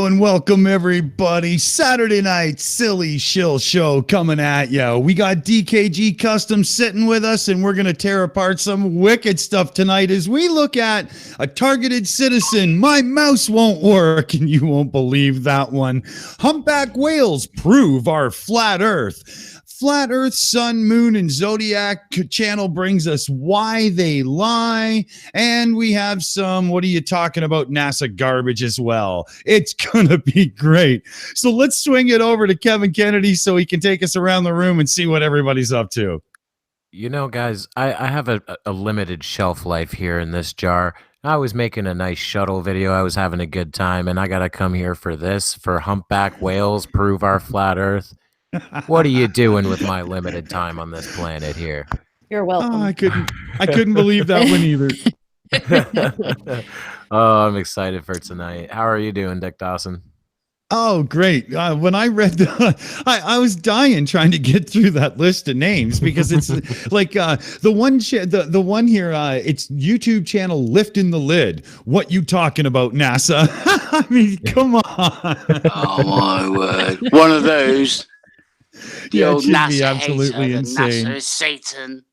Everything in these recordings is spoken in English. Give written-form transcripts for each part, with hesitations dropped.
and welcome everybody. Saturday night silly shill show coming at you. We got DKG Customs sitting with us, and we're going to tear apart some wicked stuff tonight as we look at a targeted citizen. My mouse won't work, and you won't believe that one. Humpback whales prove our flat earth. Flat Earth, Sun, Moon, and Zodiac channel brings us Why They Lie. And we have some, what are you talking about, NASA garbage as well. It's going to be great. So let's swing it over to Kevin Kennedy so he can take us around the room and see what everybody's up to. You know, guys, I have a limited shelf life here in this jar. I was making a nice shuttle video. I was having a good time, and I got to come here for this, for Humpback Whales Prove Our Flat Earth. What are you doing with my limited time on this planet here? You're welcome. Oh, I couldn't believe that one either. Oh, I'm excited for tonight. How are you doing, Dick Dawson? Oh, great. When I read I was dying trying to get through that list of names because it's like the one here, it's YouTube channel Lifting the Lid. What you talking about, NASA? I mean, come on. Oh, my word. One of those. The old NASA absolutely insane. NASA is Satan.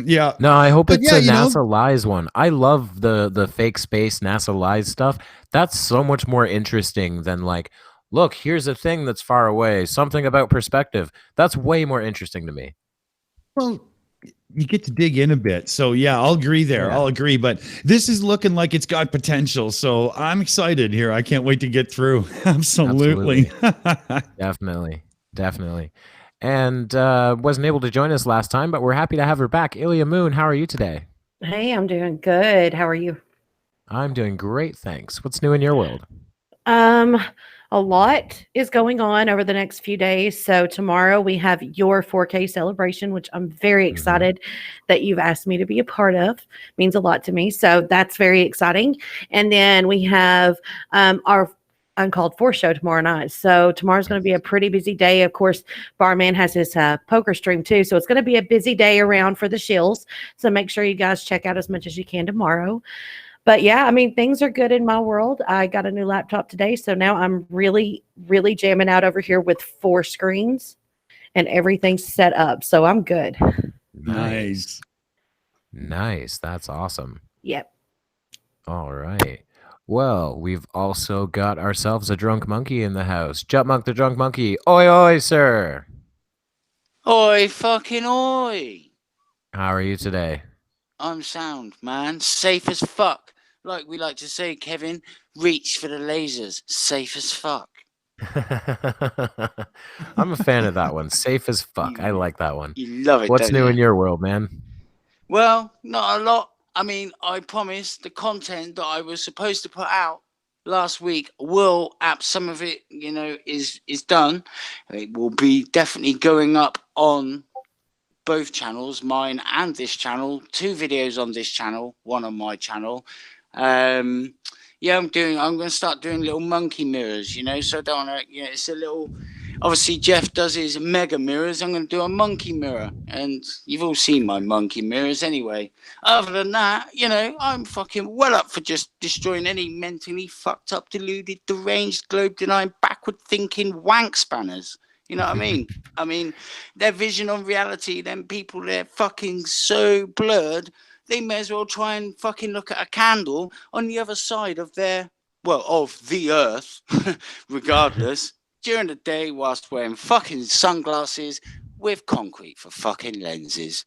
Yeah. No, I hope it's a NASA Lies one. I love the fake space NASA Lies stuff. That's so much more interesting than like, look, here's a thing that's far away. Something about perspective. That's way more interesting to me. Well, you get to dig in a bit. So, yeah, I'll agree there. Yeah. I'll agree. But this is looking like it's got potential. So I'm excited here. I can't wait to get through. Absolutely. Definitely. And wasn't able to join us last time, but we're happy to have her back. Ilya Moon, how are you today? Hey, I'm doing good. How are you? I'm doing great, thanks. What's new in your world? A lot is going on over the next few days. So tomorrow we have your 4K celebration, which I'm very excited that you've asked me to be a part of. Means a lot to me. So that's very exciting. And then we have our Uncalled For show tomorrow night. So tomorrow's going to be a pretty busy day. Of course, Barman has his poker stream too. So it's going to be a busy day around for the Shills. So make sure you guys check out as much as you can tomorrow. But yeah, I mean, things are good in my world. I got a new laptop today. So now I'm really, really jamming out over here with 4 screens and everything's set up. So I'm good. Nice. That's awesome. Yep. All right. Well, we've also got ourselves a drunk monkey in the house. Jutmonkthedrunk Monkey. Oi, oi, sir. Oi, fucking oi. How are you today? I'm sound, man. Safe as fuck. Like we like to say, Kevin, reach for the lasers. Safe as fuck. I'm a fan of that one. Safe as fuck. I like that one. You love it. What's new in your world, man? Well, not a lot. I mean, I promise the content that I was supposed to put out last week will, some of it, you know, is done. It will be definitely going up on both channels, mine and this channel. 2 videos on this channel, 1 on my channel. Yeah, I'm going to start doing little monkey mirrors, you know, so I don't want to, you know, it's a little, obviously Jeff does his mega mirrors. I'm going to do a monkey mirror, and you've all seen my monkey mirrors anyway. Other than that, you know, I'm fucking well up for just destroying any mentally fucked up, deluded, deranged, globe-denying, backward-thinking wank spanners. You know what I mean? I mean, their vision on reality, them people, they're fucking so blurred, they may as well try and fucking look at a candle on the other side of of the earth, regardless, during the day whilst wearing fucking sunglasses with concrete for fucking lenses.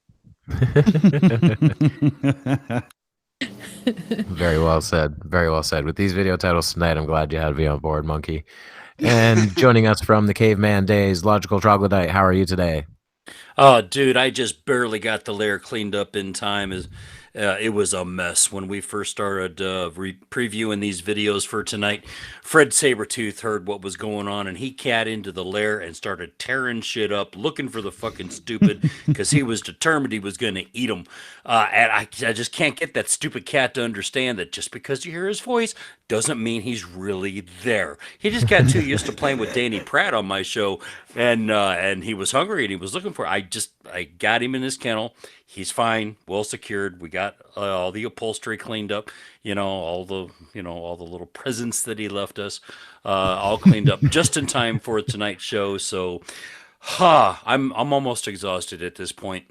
Very well said. Very well said. With these video titles tonight, I'm glad you had me on board, Monkey. And joining us from the caveman days, Logical Troglodyte, how are you today? Oh, dude, I just barely got the lair cleaned up in time. It was a mess when we first started previewing these videos for tonight. Fred Sabretooth heard what was going on, and he cat into the lair and started tearing shit up, looking for the fucking stupid, because he was determined he was going to eat them. And I just can't get that stupid cat to understand that just because you hear his voice doesn't mean he's really there. He just got too used to playing with Danny Pratt on my show, and he was hungry and he was looking for. I got him in his kennel. He's fine, well secured. We got all the upholstery cleaned up. All the little presents that he left us, all cleaned up just in time for tonight's show. So, I'm almost exhausted at this point.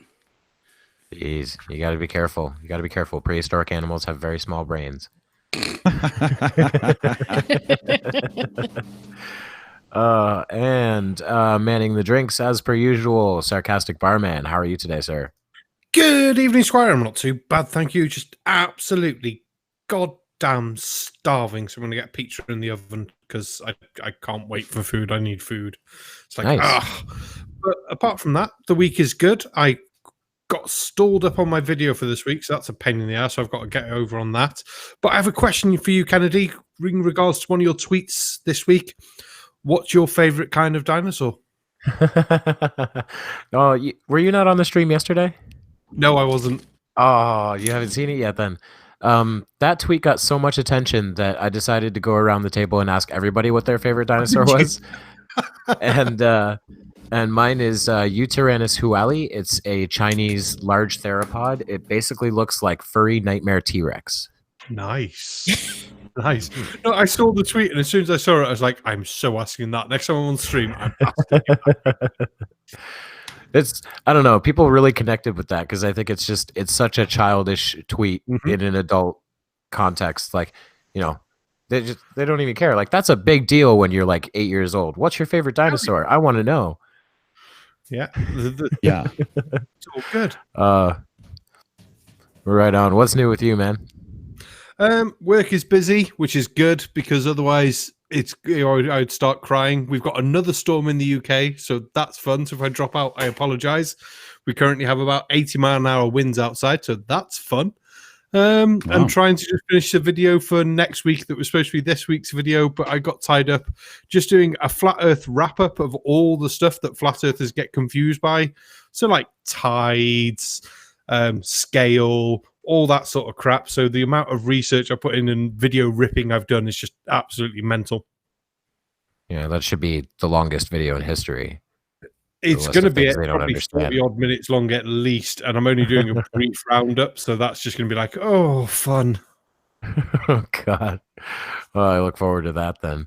Jeez, you got to be careful. You got to be careful. Prehistoric animals have very small brains. And manning the drinks as per usual, Sarcastic Barman. How are you today, sir? Good evening, Squire. I'm not too bad, thank you. Just absolutely goddamn starving. So I'm going to get pizza in the oven because I can't wait for food. I need food. It's like, Nice. But apart from that, the week is good. I got stalled up on my video for this week, so that's a pain in the ass. So I've got to get over on that. But I have a question for you, Kennedy, in regards to one of your tweets this week. What's your favorite kind of dinosaur? Oh, were you not on the stream yesterday? No, I wasn't. Oh, you haven't seen it yet then. That tweet got so much attention that I decided to go around the table and ask everybody what their favorite dinosaur was. And mine is Utyrannus huali. It's a Chinese large theropod. It basically looks like furry nightmare T-Rex. Nice. Nice. No, I saw the tweet, and as soon as I saw it, I was like, I'm so asking that. Next time I'm on stream, I'm asking It's, I don't know, people really connected with that because I think it's such a childish tweet in an adult context. Like, they don't even care. Like, that's a big deal when you're like 8 years old. What's your favorite dinosaur? I want to know. Yeah. Yeah. It's all good. Right on. What's new with you, man? Work is busy, which is good because otherwise I'd start crying. We've got another storm in the UK, so that's fun. So if I drop out, I apologize. We currently have about 80-mile-an-hour winds outside, so that's fun. Wow. I'm trying to just finish the video for next week that was supposed to be this week's video, but I got tied up just doing a Flat Earth wrap-up of all the stuff that Flat Earthers get confused by. So like tides, scale, all that sort of crap. So the amount of research I put in and video ripping I've done is just absolutely mental. Yeah, that should be the longest video in history. It's going to be probably 40 odd minutes long at least, and I'm only doing a brief roundup, so that's just going to be like, oh, fun. Oh, God. Well, I look forward to that then.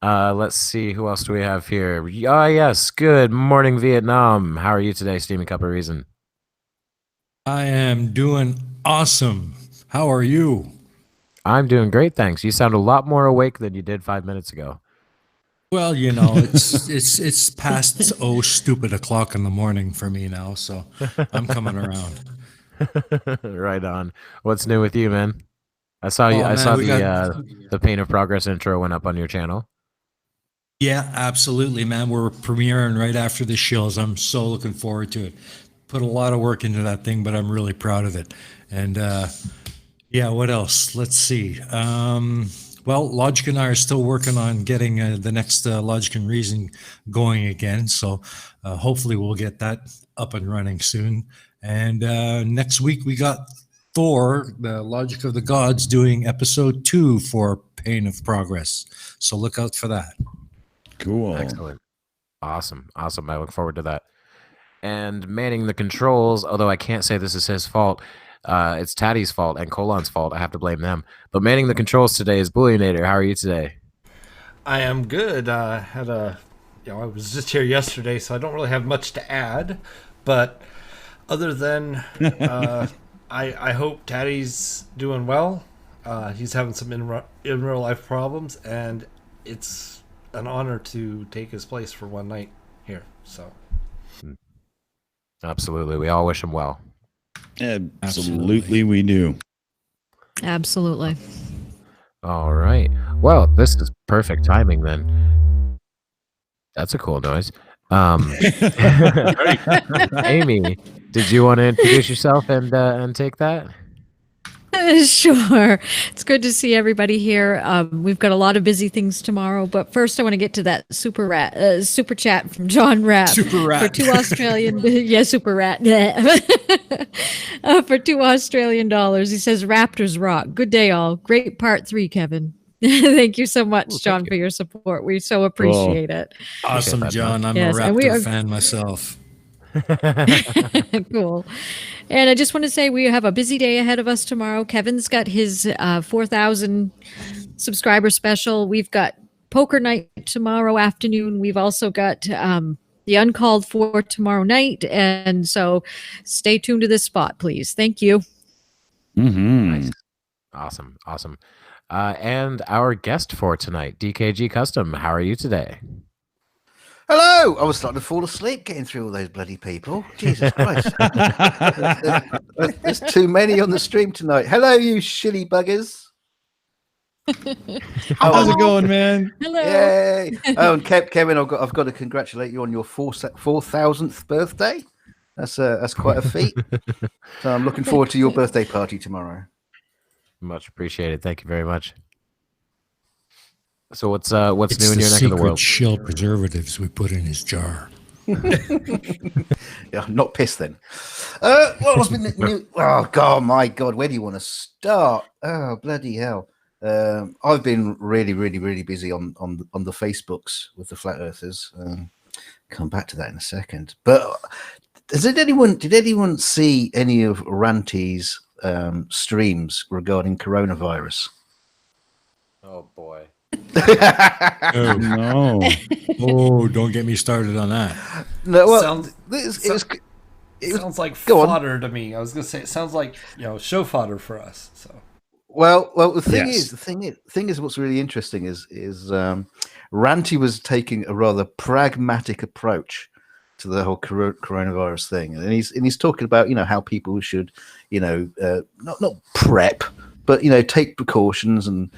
Let's see. Who else do we have here? Ah, yes. Good morning, Vietnam. How are you today, Steamy Cup of Reason? I am doing awesome. How are you? I'm doing great, thanks. You sound a lot more awake than you did 5 minutes ago. Well, it's past stupid o'clock in the morning for me now, so I'm coming around. Right on. What's new with you, man? I saw you. The Pain of Progress intro went up on your channel. Yeah, absolutely, man. We're premiering right after the Shills. I'm so looking forward to it. Put a lot of work into that thing, but I'm really proud of it. And yeah, what else? Let's see. Well, Logic and I are still working on getting the next Logic and Reason going again. So hopefully we'll get that up and running soon. And next week we got Thor, the Logic of the Gods, doing episode 2 for Pain of Progress. So look out for that. Cool. Excellent. Awesome. I look forward to that. And manning the controls, although I can't say this is his fault, it's Tattie's fault and Colon's fault. I have to blame them. But manning the controls today is Booleanenator. How are you today? I am good. I was just here yesterday, so I don't really have much to add. But other than I hope Tattie's doing well. He's having some in real life problems, and it's an honor to take his place for one night here. So. Absolutely. We all wish him well. Absolutely, we do. Absolutely. All right. Well, this is perfect timing then. That's a cool noise. Aimee, did you want to introduce yourself and take that? Sure. It's good to see everybody here. We've got a lot of busy things tomorrow, but first I want to get to that super chat from John Rapp. Super Rat. For 2 Australian, yeah, super rat. For $2 Australian. He says, Raptors rock. Good day, all. Great part 3, Kevin. Thank you so much, Ooh, John, thank for your support. We so appreciate it. Awesome, that, John. I'm Yes, a and we Raptor are- fan myself. Cool. And I just want to say we have a busy day ahead of us tomorrow. Kevin's got his 4,000 subscriber special. We've got poker night tomorrow afternoon. We've also got the uncalled for tomorrow night. And so stay tuned to this spot, please. Thank you. Nice. Awesome. And our guest for tonight, DKG Custom. How are you today? Hello! I was starting to fall asleep getting through all those bloody people. Jesus Christ. There's too many on the stream tonight. Hello, you shilly buggers. How's it going, man? Hello. Yay! Oh, and Kevin, I've got to congratulate you on your 4,000th birthday. That's quite a feat. So I'm looking forward to your birthday party tomorrow. Much appreciated. Thank you very much. So what's new It's in the your neck of the secret world? shill preservatives we put in his jar. Yeah, not pissed then. What else been new? Oh God, my God, where do you want to start? Oh bloody hell! I've been really busy on the Facebooks with the flat earthers. Come back to that in a second. But did anyone see any of Ranty's streams regarding coronavirus? Oh boy. Oh, No. oh, don't get me started on that. No, well, Sounds- it was Sounds like Go on. fodder to me. I was gonna say it sounds like show fodder for us. So Well, the thing Yes. is, what's really interesting is Ranty was taking a rather pragmatic approach to the whole coronavirus thing, and he's talking about how people should not prep, but take precautions and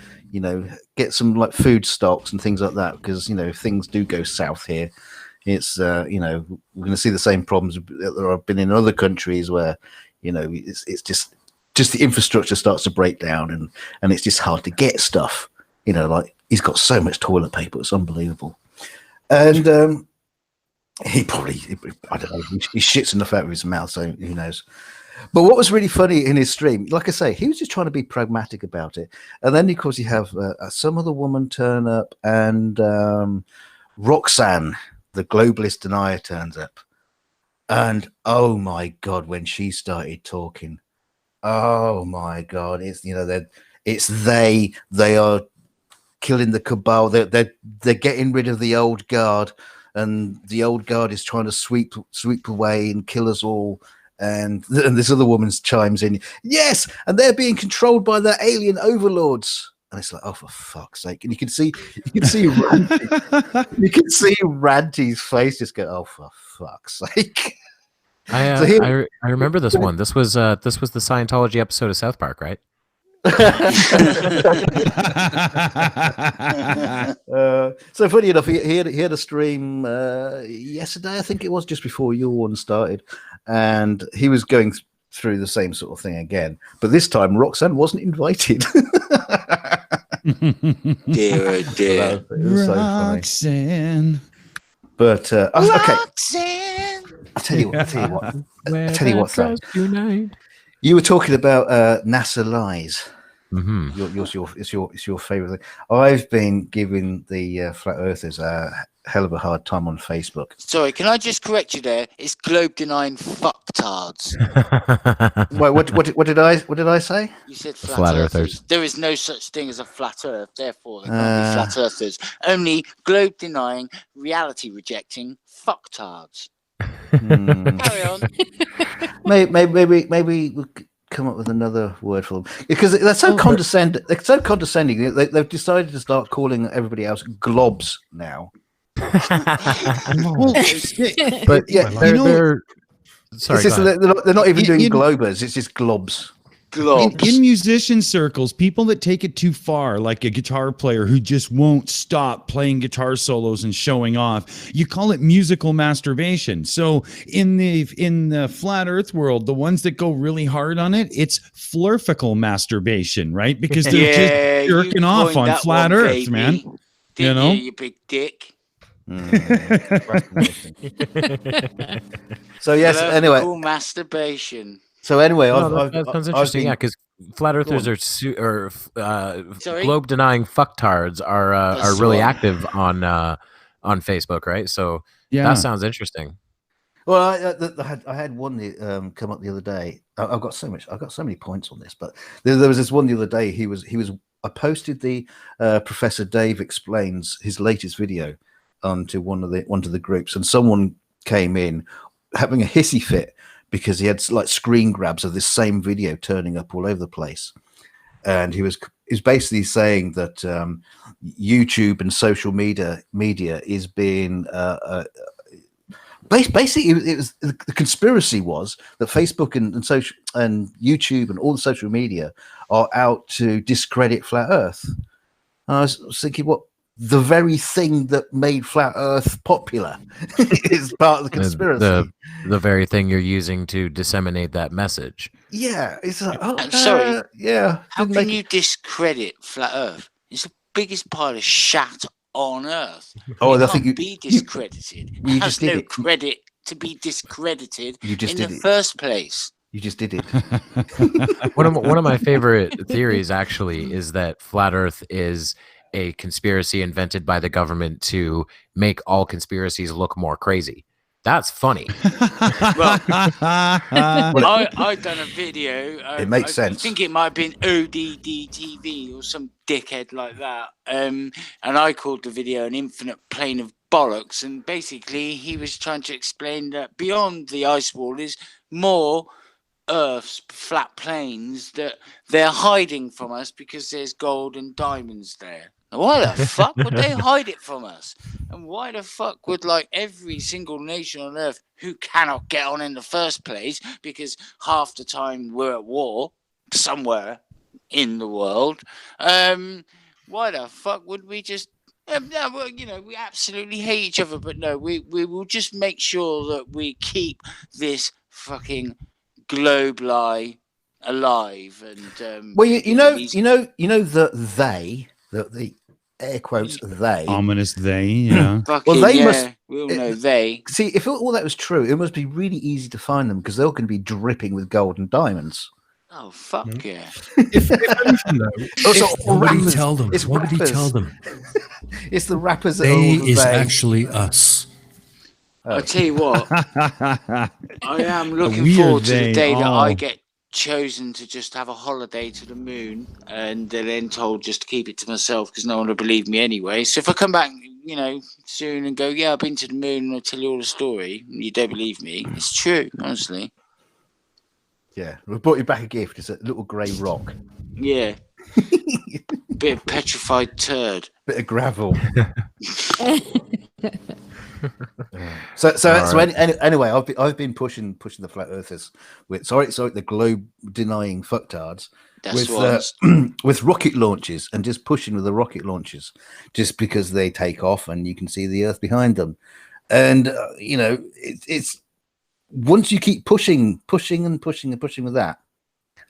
get some like food stocks and things like that, because if things do go south here, it's we're going to see the same problems that there have been in other countries where it's just the infrastructure starts to break down and it's just hard to get stuff. Like he's got so much toilet paper, it's unbelievable. And he probably, I don't know, he shits enough out of his mouth, so who knows. But what was really funny in his stream, like I say, he was just trying to be pragmatic about it. And then, of course, you have some other woman turn up, and Roxanne, the globalist denier, turns up. And oh my God, when she started talking, oh my God, it's they are killing the cabal. They're getting rid of the old guard, and the old guard is trying to sweep away and kill us all. And this other woman chimes in, yes, and they're being controlled by their alien overlords. And it's like, oh, for fuck's sake! And you can see Ranty's face just go, oh, for fuck's sake. I remember this one. This was the Scientology episode of South Park, right? So funny enough, he had a stream yesterday, I think it was, just before your one started, and he was going through the same sort of thing again, but this time Roxanne wasn't invited. Dear, oh dear. It was so funny. Roxanne. But okay, Roxanne. I'll tell you what. Sam. Unite. You were talking about NASA lies. Mm-hmm. It's your favorite thing. I've been giving the flat earthers a hell of a hard time on Facebook. Sorry, can I just correct you there? It's globe denying fucktards. Wait, what did I say? You said Flat flat earthers. earthers. There is no such thing as a flat earth, therefore they can't be flat earthers. Only globe denying, reality rejecting fucktards. Carry on. Maybe we'll come up with another word for them, because they're so condescending. They're so condescending. They've decided to start calling everybody else globs now. Well, But yeah, they're sorry. it's just, go ahead. they're not even doing You know- globers. It's just globs. in musician circles, people that take it too far, like a guitar player who just won't stop playing guitar solos and showing off, you call it musical masturbation. So in the flat earth world, the ones that go really hard on it, it's flurfical masturbation, right? Because they're just jerking off on flat earth, baby. man. Didn't know? you big dick. So yes. Anyway, Cool masturbation. So anyway, No, that sounds interesting. Yeah, because flat earthers on. Sorry? globe denying fucktards are That's really the one. active on Facebook, right? So Yeah. that sounds interesting. Well, I had one come up the other day. I've got so many points on this, but there was this one the other day. I posted the Professor Dave explains his latest video onto one of the groups, and someone came in having a hissy fit because he had like screen grabs of this same video turning up all over the place, and he was basically saying that YouTube and social media is being basically it was the conspiracy was that Facebook and social and YouTube and all the social media are out to discredit flat Earth. And I was thinking, what, the very thing that made flat Earth popular is part of the conspiracy. The very thing you're using to disseminate that message. Yeah, it's like, sorry. yeah. How can you discredit flat Earth? It's the biggest pile of shat on Earth. Oh, it I think can't be discredited. you It just has did no it. credit to be discredited You just in did the it. first place. You just did it. One of my favorite theories actually is that flat Earth is a conspiracy invented by the government to make all conspiracies look more crazy. That's funny. I done a video. It makes I sense. think it might have been ODDTV or some dickhead like that. And I called the video an infinite plane of bollocks. And basically, he was trying to explain that beyond the ice wall is more Earth's flat plains that they're hiding from us because there's gold and diamonds there. Now, why the fuck would they hide it from us? And why the fuck would like every single nation on Earth who cannot get on in the first place because half the time we're at war somewhere in the world? Why the fuck would we just? Well, you know, we absolutely hate each other, but no, we will just make sure that we keep this fucking globe lie alive. And Well, you know the air quotes they. Ominous they, yeah. fucking, Well, they yeah, must- we all know they. See, if all that was true, it must be really easy to find them because they're going to be dripping with gold and diamonds. Oh fuck yeah! If anything, though, Also, Nobody rappers. tell them. It's Nobody rappers. tell them. It's the rappers that They are all is they. actually us. I tell you what, I am looking weird forward to the they day that I all. get chosen to just have a holiday to the moon, and they're then told just to keep it to myself because no one will believe me anyway. So if I come back, you know, soon and go, yeah, I've been to the moon, and I tell you all the story, and you don't believe me, it's true, honestly. Yeah, we brought you back a gift. It's a little grey rock, Yeah, bit of petrified turd. bit of gravel. So anyway, I've been pushing the flat earthers with sorry the globe denying fucktards That's with rocket launches and just pushing with the rocket launches just because they take off and you can see the earth behind them, and you know it's once you keep pushing with that,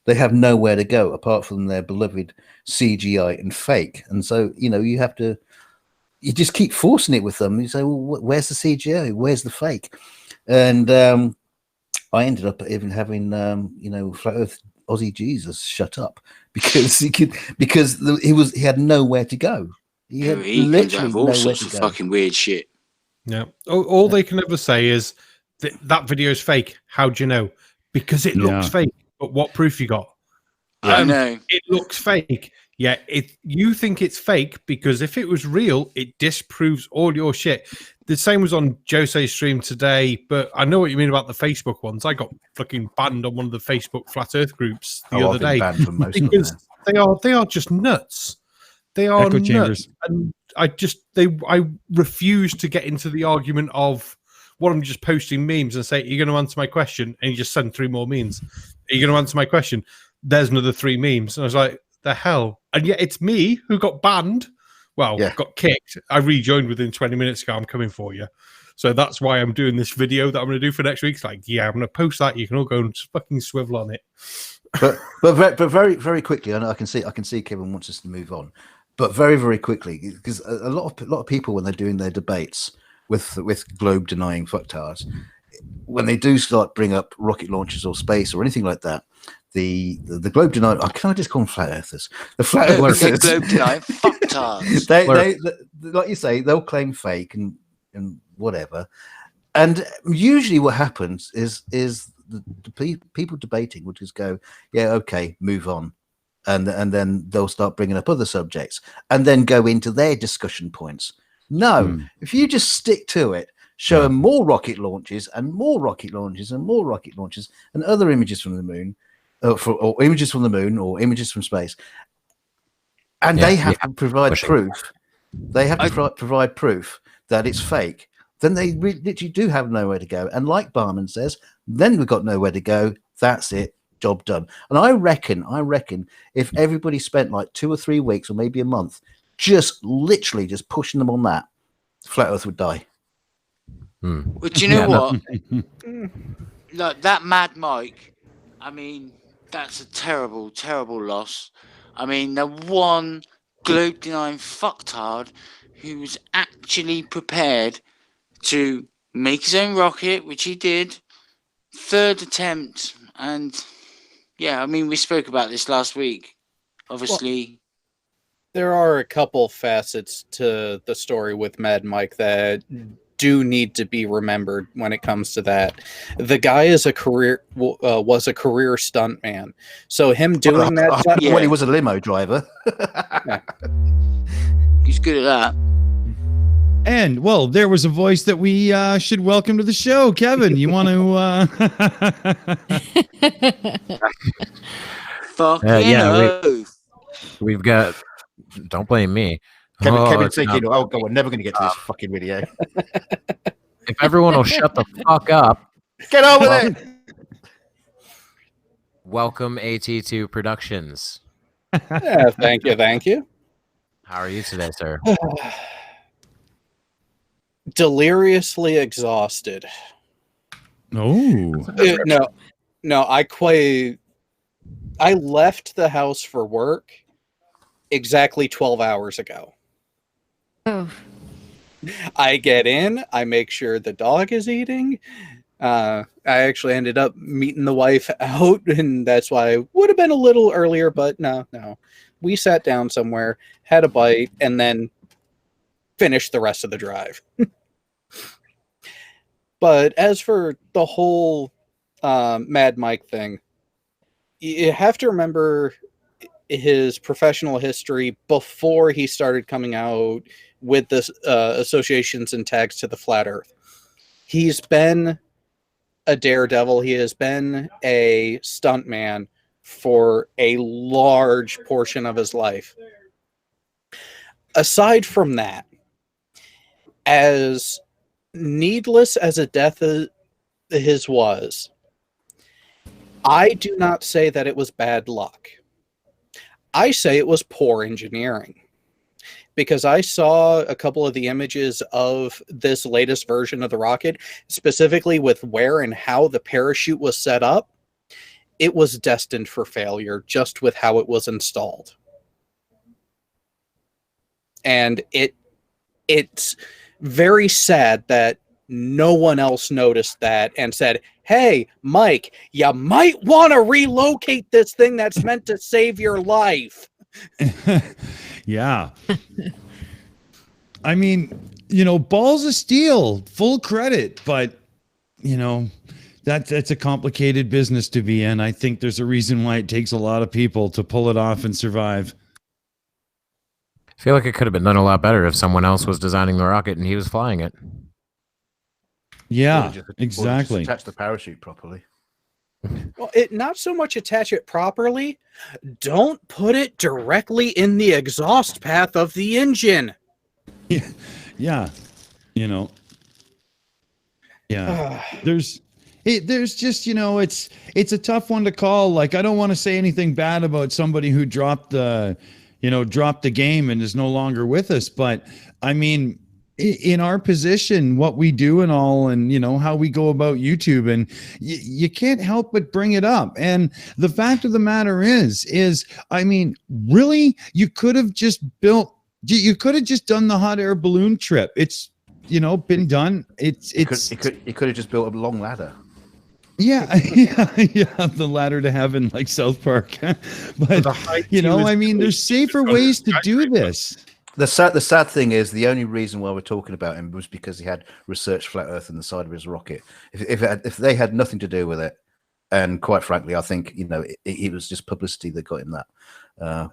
they have nowhere to go apart from their beloved CGI and fake, and so you know you just keep forcing it with them. You say, well, where's the CGI? Where's the fake? And I ended up even having, Flat Earth Aussie Jesus shut up because he had nowhere to go. He had He could literally have all nowhere sorts to of go. fucking weird shit. yeah. All they can ever say is that video is fake. How do you know? Because it looks Yeah. fake. But what proof you got? I know. It looks fake. Yeah, you think it's fake because if it was real, it disproves all your shit. The same was on Jose's stream today, but I know what you mean about the Facebook ones. I got fucking banned on one of the Facebook Flat Earth groups the Oh, other I've been day banned from most of them. because they are just nuts. They are Echo nuts. chambers. And I refuse to get into the argument of what I'm just posting memes and say, you're going to answer my question, and you just send 3 more memes. Are you going to answer my question? There's another 3 memes. And I was like, the hell? And yet it's me who got banned. Well, Yeah. got kicked. I rejoined within 20 minutes ago. I'm coming for you. So that's why I'm doing this video that I'm going to do for next week. It's like, yeah, I'm going to post that. You can all go and fucking swivel on it. But very very quickly, I know I can see Kevin wants us to move on, but very very quickly because a lot of people when they're doing their debates with globe denying fucktards, when they do start bring up rocket launches or space or anything like that, the globe denier. Oh, can I just call them flat earthers? The flat Globe earthers. denier, fucktards. they, like you say, they'll claim fake and whatever. And usually, what happens is the people debating will just go, yeah, okay, move on, and then they'll start bringing up other subjects and then go into their discussion points. No, if you just stick to it, show them more rocket launches and more rocket launches and more rocket launches and other images from the moon, or images from the moon or images from space, and they have to provide proof. They have to provide proof that it's fake. Then they literally do have nowhere to go. And like Barman says, then we've got nowhere to go. That's it. Job done. And I reckon if everybody spent like 2 or 3 weeks or maybe a month just literally just pushing them on that, flat Earth would die. But you know what? Like that Mad Mike, I mean, that's a terrible, terrible loss. I mean, the one globe-denying fucktard who was actually prepared to make his own rocket, which he did, 3rd attempt, and yeah, I mean, we spoke about this last week. Obviously, there are a couple facets to the story with Mad Mike that do need to be remembered when it comes to that. The guy is was a career stuntman, so him doing that when he was a limo driver, he's good at that. And well, there was a voice that we should welcome to the show. Kevin, you want to? We've got. Don't blame me. Kevin's thinking, "Oh God, we're never going to get to this fucking video." If everyone will shut the fuck up, get on with it. Welcome AT2 Productions. Yeah, thank you. How are you today, sir? Deliriously exhausted. No, I left the house for work exactly 12 hours ago. Oh. I get in, I make sure the dog is eating. I actually ended up meeting the wife out, and that's why I would have been a little earlier, but no. We sat down somewhere, had a bite, and then finished the rest of the drive. But as for the whole Mad Mike thing, you have to remember his professional history before he started coming out with this associations and tags to the flat Earth. He's been a daredevil. He has been a stuntman for a large portion of his life. Aside from that, as needless as a death his was, I do not say that it was bad luck. I say it was poor engineering. Because I saw a couple of the images of this latest version of the rocket, specifically with where and how the parachute was set up. It was destined for failure just with how it was installed. And it's very sad that no one else noticed that and said, hey, Mike, you might want to relocate this thing that's meant to save your life. Yeah. I mean, balls of steel, full credit, but that's a complicated business to be in. I think there's a reason why it takes a lot of people to pull it off and survive. I feel like it could have been done a lot better if someone else was designing the rocket and he was flying it. Yeah, Or exactly. just attach the parachute properly. Well, not so much attach it properly. Don't put it directly in the exhaust path of the engine. Yeah. There's just, it's a tough one to call. Like, I don't want to say anything bad about somebody who dropped the game and is no longer with us. But I mean, in our position, what we do and all, and how we go about YouTube, and you can't help but bring it up. And the fact of the matter is, I mean, really, you could have just done the hot air balloon trip. It's, been done. You could have just built a long ladder. Yeah, yeah, the ladder to heaven, like South Park. But I mean, there's safer ways to do this. The sad thing is, the only reason why we're talking about him was because he had researched flat Earth on the side of his rocket. If they had nothing to do with it, and quite frankly, I think it was just publicity that got him that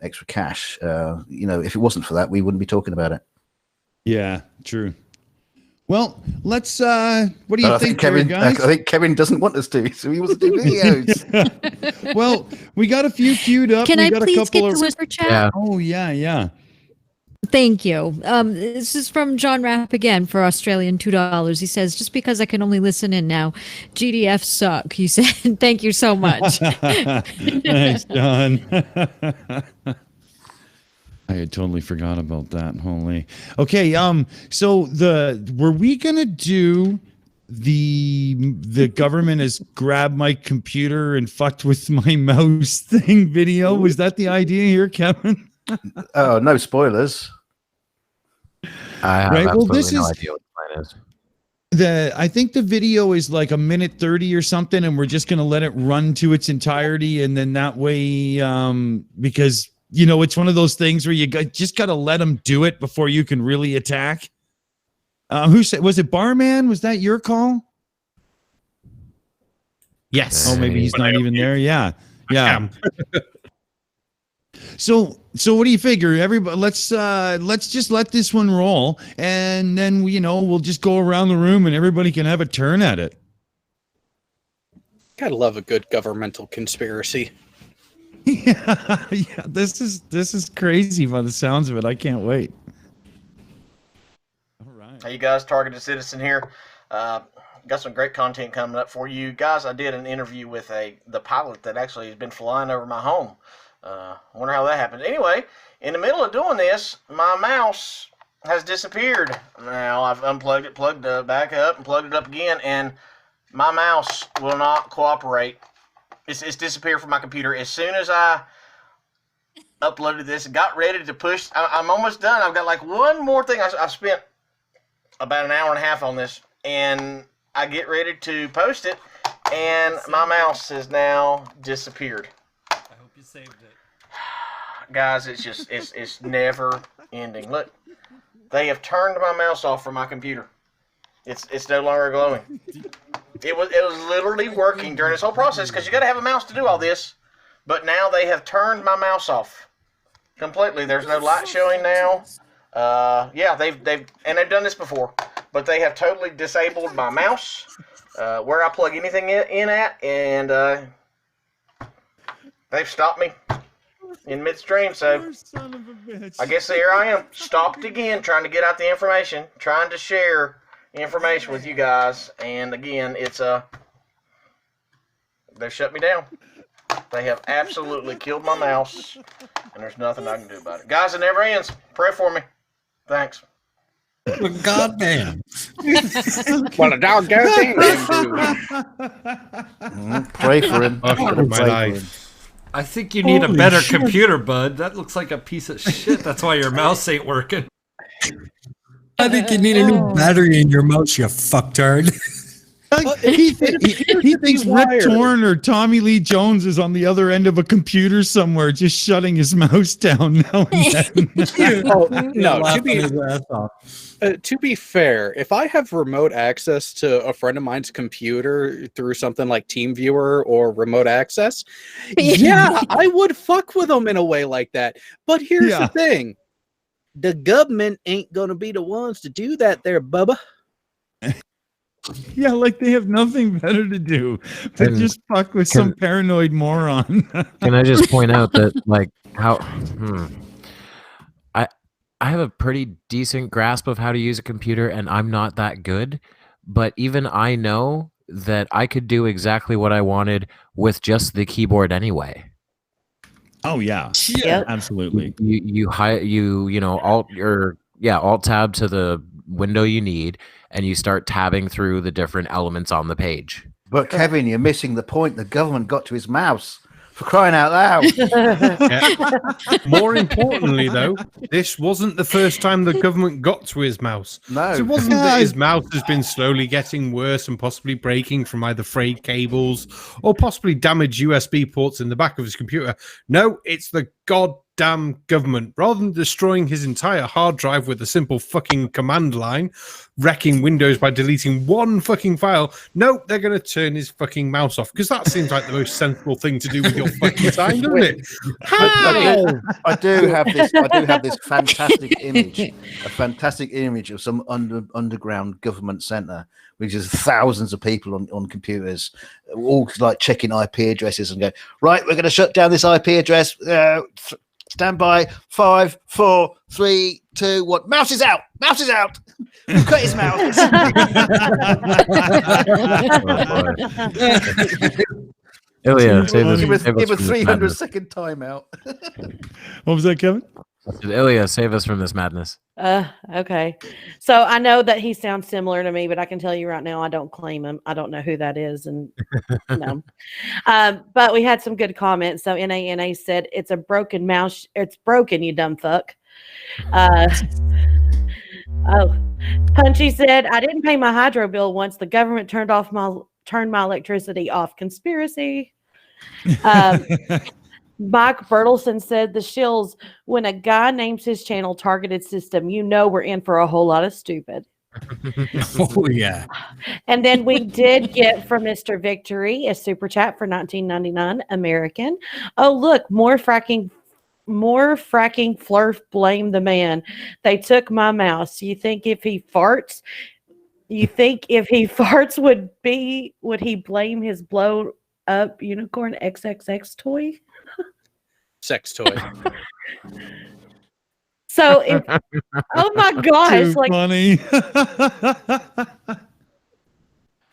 extra cash. If it wasn't for that, we wouldn't be talking about it. Yeah, true. Well, let's. What do you think, Kevin? guys? I think Kevin doesn't want us to, so he wants to do videos. Well, we got a few queued up. Can we I got please a couple get of the whisper chat? Yeah. Oh yeah. Thank you. This is from John Rapp again for Australian $2. He says, just because I can only listen in now, GDF suck. He said, thank you so much. Thanks, John. I had totally forgot about that. Holy. Okay. So were we gonna do the government has grabbed my computer and fucked with my mouse thing video? Was that the idea here, Kevin? Oh, no spoilers. I have absolutely no idea what the plan is. I think the video is like 1:30 or something, and we're just gonna let it run to its entirety, and then that way, because it's one of those things where you just gotta let them do it before you can really attack. Who said? Was it Barman? Was that your call? Yes. Oh, maybe he's not even there. Yeah. So what do you figure? Everybody, let's just let this one roll, and then we'll just go around the room, and everybody can have a turn at it. Gotta love a good governmental conspiracy. Yeah. This is crazy by the sounds of it. I can't wait. All right. Hey, you guys, Targeted Citizen here. Got some great content coming up for you guys. I did an interview with the pilot that actually has been flying over my home. I wonder how that happened. Anyway, in the middle of doing this, my mouse has disappeared. Now I've unplugged it, plugged it back up, and plugged it up again, and my mouse will not cooperate. It's disappeared from my computer. As soon as I uploaded this and got ready to push, I'm almost done. I've got like one more thing. I've spent about an hour and a half on this, and I get ready to post it, and my mouse has now disappeared. I hope you saved it. Guys, it's never ending. Look, they have turned my mouse off from my computer. It's no longer glowing. It was literally working during this whole process, because you got to have a mouse to do all this. But now they have turned my mouse off completely. There's no light showing now. Yeah, they've done this before, but they have totally disabled my mouse where I plug anything in at, and they've stopped me in midstream. So I guess here I am, stopped again, trying to get out the information, trying to share information with you guys, and again, it's they've shut me down. They have absolutely killed my mouse, and there's nothing I can do about it. Guys, it never ends. Pray for me. Thanks. Goddamn. Well, a dog goddamn. Pray for him. My life. I think you need a Holy better shit. computer, bud. That looks like a piece of shit. That's why your mouse ain't working. I think you need a new battery in your mouse, you fucktard. He thinks Rip Torn or Tommy Lee Jones is on the other end of a computer somewhere, just shutting his mouse down now and then. Oh, no, to to be fair, if I have remote access to a friend of mine's computer through something like TeamViewer or remote access, yeah, I would fuck with them in a way like that. But here's the thing. The government ain't going to be the ones to do that there, Bubba. Yeah, like they have nothing better to do but just fuck with some paranoid moron. Can I just point out that, like, I have a pretty decent grasp of how to use a computer, and I'm not that good, but even I know that I could do exactly what I wanted with just the keyboard anyway. Oh yeah, Yep. absolutely. Alt tab to the window you need, and you start tabbing through the different elements on the page. But Kevin, you're missing the point. The government got to his mouse For crying out loud. More importantly, though, this wasn't the first time the government got to his mouse. No. So it wasn't that his mouse has been slowly getting worse and possibly breaking from either frayed cables or possibly damaged USB ports in the back of his computer. No, it's the goddamn government. Rather than destroying his entire hard drive with a simple fucking command line, wrecking Windows by deleting one fucking file, no, they're going to turn his fucking mouse off, because that seems like the most sensible thing to do with your fucking time, doesn't it? How? I do have this fantastic image of some underground government center, which is thousands of people on computers, all like checking IP addresses and go, right, we're going to shut down this IP address. Stand by. 5, 4, 3, 2, 1. Mouse is out. Mouse is out. We've cut his mouse. Ilya, save us, give a save us from this 300-second timeout. What was that, Kevin? Ilya, save us from this madness. Okay. So I know that he sounds similar to me, but I can tell you right now, I don't claim him. I don't know who that is. And no. But we had some good comments. So NANA said, it's a broken mouse. It's broken, you dumb fuck. Punchy said, I didn't pay my hydro bill once the government turned my electricity off. Conspiracy. Mike Bertelson said, the Shills, when a guy names his channel Targeted System, you know we're in for a whole lot of stupid. Oh, yeah. And then we did get from Mr. Victory a super chat for $19.99 American. Oh, look, more fracking flurf, blame the man. They took my mouse. You think if he farts would he blame his blow up unicorn XXX toy? Sex toy. So if, oh my gosh, Too like funny.